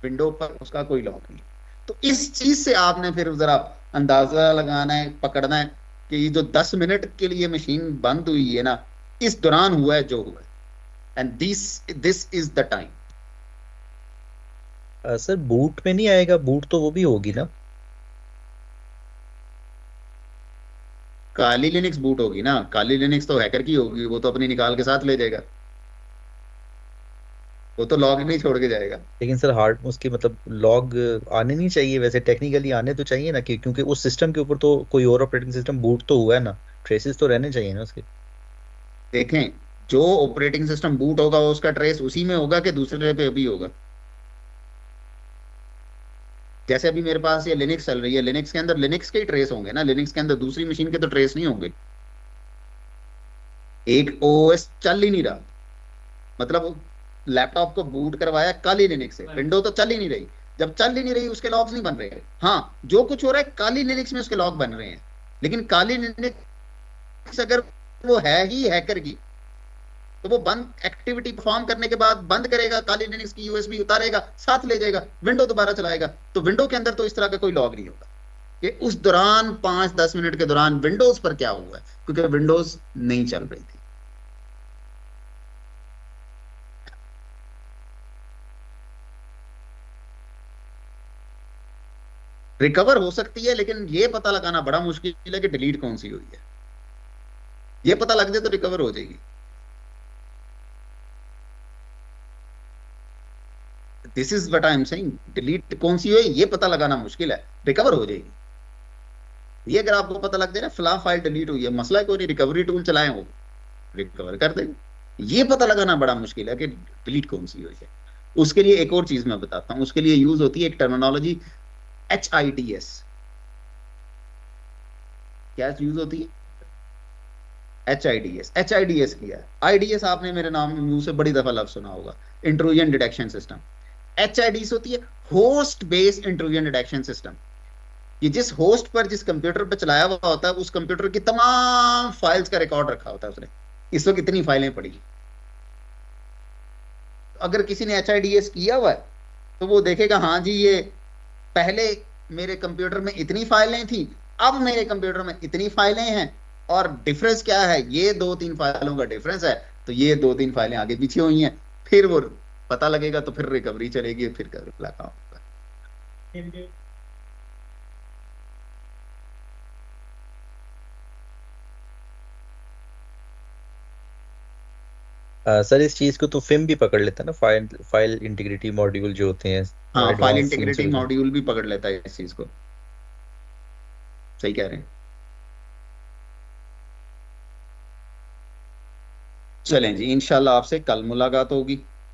विंडो पर उसका कोई लॉग नहीं। तो इस चीज से आपने फिर जरा अंदाजा लगाना है, पकड़ना है कि ये जो 10 मिनट के लिए मशीन बंद हुई है ना, इस दौरान हुआ है जो हुआ है, and this is the time. Sir boot में नहीं आएगा? बूट तो वो भी होगी ना? काली लिनक्स बूट होगी ना, काली लिनक्स तो हैकर की होगी, वो तो अपनी निकाल के साथ ले जाएगा, वो तो लॉग नहीं छोड़ के जाएगा। लेकिन सर हार्ड उसके मतलब लॉग आने नहीं चाहिए? वैसे टेक्निकली आने तो चाहिए ना, क्योंकि उस सिस्टम के ऊपर तो कोई और ऑपरेटिंग सिस्टम बूट तो हुआ है ना, ट्रेसेस तो रहने चाहिए ना उसके। देखें जो ऑपरेटिंग सिस्टम बूट होगा उसका ट्रेस उसी में होगा कि दूसरे पे भी होगा। जैसे अभी मेरे पास ये लिनक्स चल रही है, लिनक्स के अंदर लिनक्स के ही ट्रेस होंगे ना, लिनक्स के अंदर दूसरी मशीन के तो ट्रेस नहीं होंगे। एक ओएस चल ही नहीं रहा, मतलब लैपटॉप को बूट करवाया काली लिनक्स से, विंडो तो चल ही नहीं रही। जब चल ही नहीं रही उसके लॉग्स नहीं बन रहे। हाँ जो कुछ हो रहा है काली लिनक्स में उसके लॉग बन रहे हैं, लेकिन काली लिनक्स अगर वो है ही हैकर की, तो वो बंद एक्टिविटी परफॉर्म करने के बाद बंद करेगा, काली लिनक्स की यूएसबी उतारेगा, साथ ले जाएगा, विंडो दोबारा चलाएगा। तो विंडो के अंदर तो इस तरह का कोई लॉग नहीं होगा कि उस दौरान 5-10 मिनट के दौरान विंडोज पर क्या हुआ है, क्योंकि विंडोज नहीं चल रही थी। रिकवर हो सकती है, लेकिन ये पता लगाना बड़ा मुश्किल है कि डिलीट कौन सी हुई है। ये पता लग जाए तो रिकवर हो जाएगी। This is what I am saying, delete कौन सी हुई ये पता लगाना मुश्किल है, रिकवर हो जाएगी। ये अगर आपको पता लग जाए ना फला फाइल डिलीट हुई है, मसला कोई नहीं, रिकवरी टूल चलाएं, वो रिकवर कर देंगे। ये पता लगाना बड़ा मुश्किल है कि डिलीट कौन सी हुई है। उसके लिए एक और चीज मैं बताता हूं, उसके लिए यूज होती है एक टर्मिनोलॉजी HIDS। क्या यूज होती है? HIDS। HIDS क्या है? IDS आपने मेरे नाम मुंह से बड़ी दफा लफ्ज सुना होगा, इंट्रूजन डिटेक्शन सिस्टम। HIDS होती है host based intrusion detection system. ये जिस होस्ट पर, जिस कंप्यूटर पर चलाया हुआ होता है, उस कंप्यूटर की तमाम फाइल्स का रिकॉर्ड रखा होता है उसने, इस वक्त इतनी फाइलें पड़ी। अगर किसी ने HIDS किया हुआ है तो वो देखेगा हाँ जी, ये पहले मेरे कंप्यूटर में इतनी फाइलें थी, अब मेरे कंप्यूटर में इतनी फाइलें हैं, और डिफरेंस क्या है, ये 2-3 फाइलों का डिफरेंस है, तो ये 2-3 फाइलें आगे पीछे हुई हैं। फिर वो पता लगेगा, तो फिर रिकवरी चलेगी, फिर कर लगा होगा। सर इस चीज को तो फिम भी पकड़ लेता है ना, फाइल इंटीग्रिटी मॉड्यूल जो होते हैं। हाँ, file advanced integrity things। Module भी पकड़ लेता है इस चीज को, सही कह रहे हैं। चलें जी, इंशाल्लाह आपसे कल मुलाकात होगी।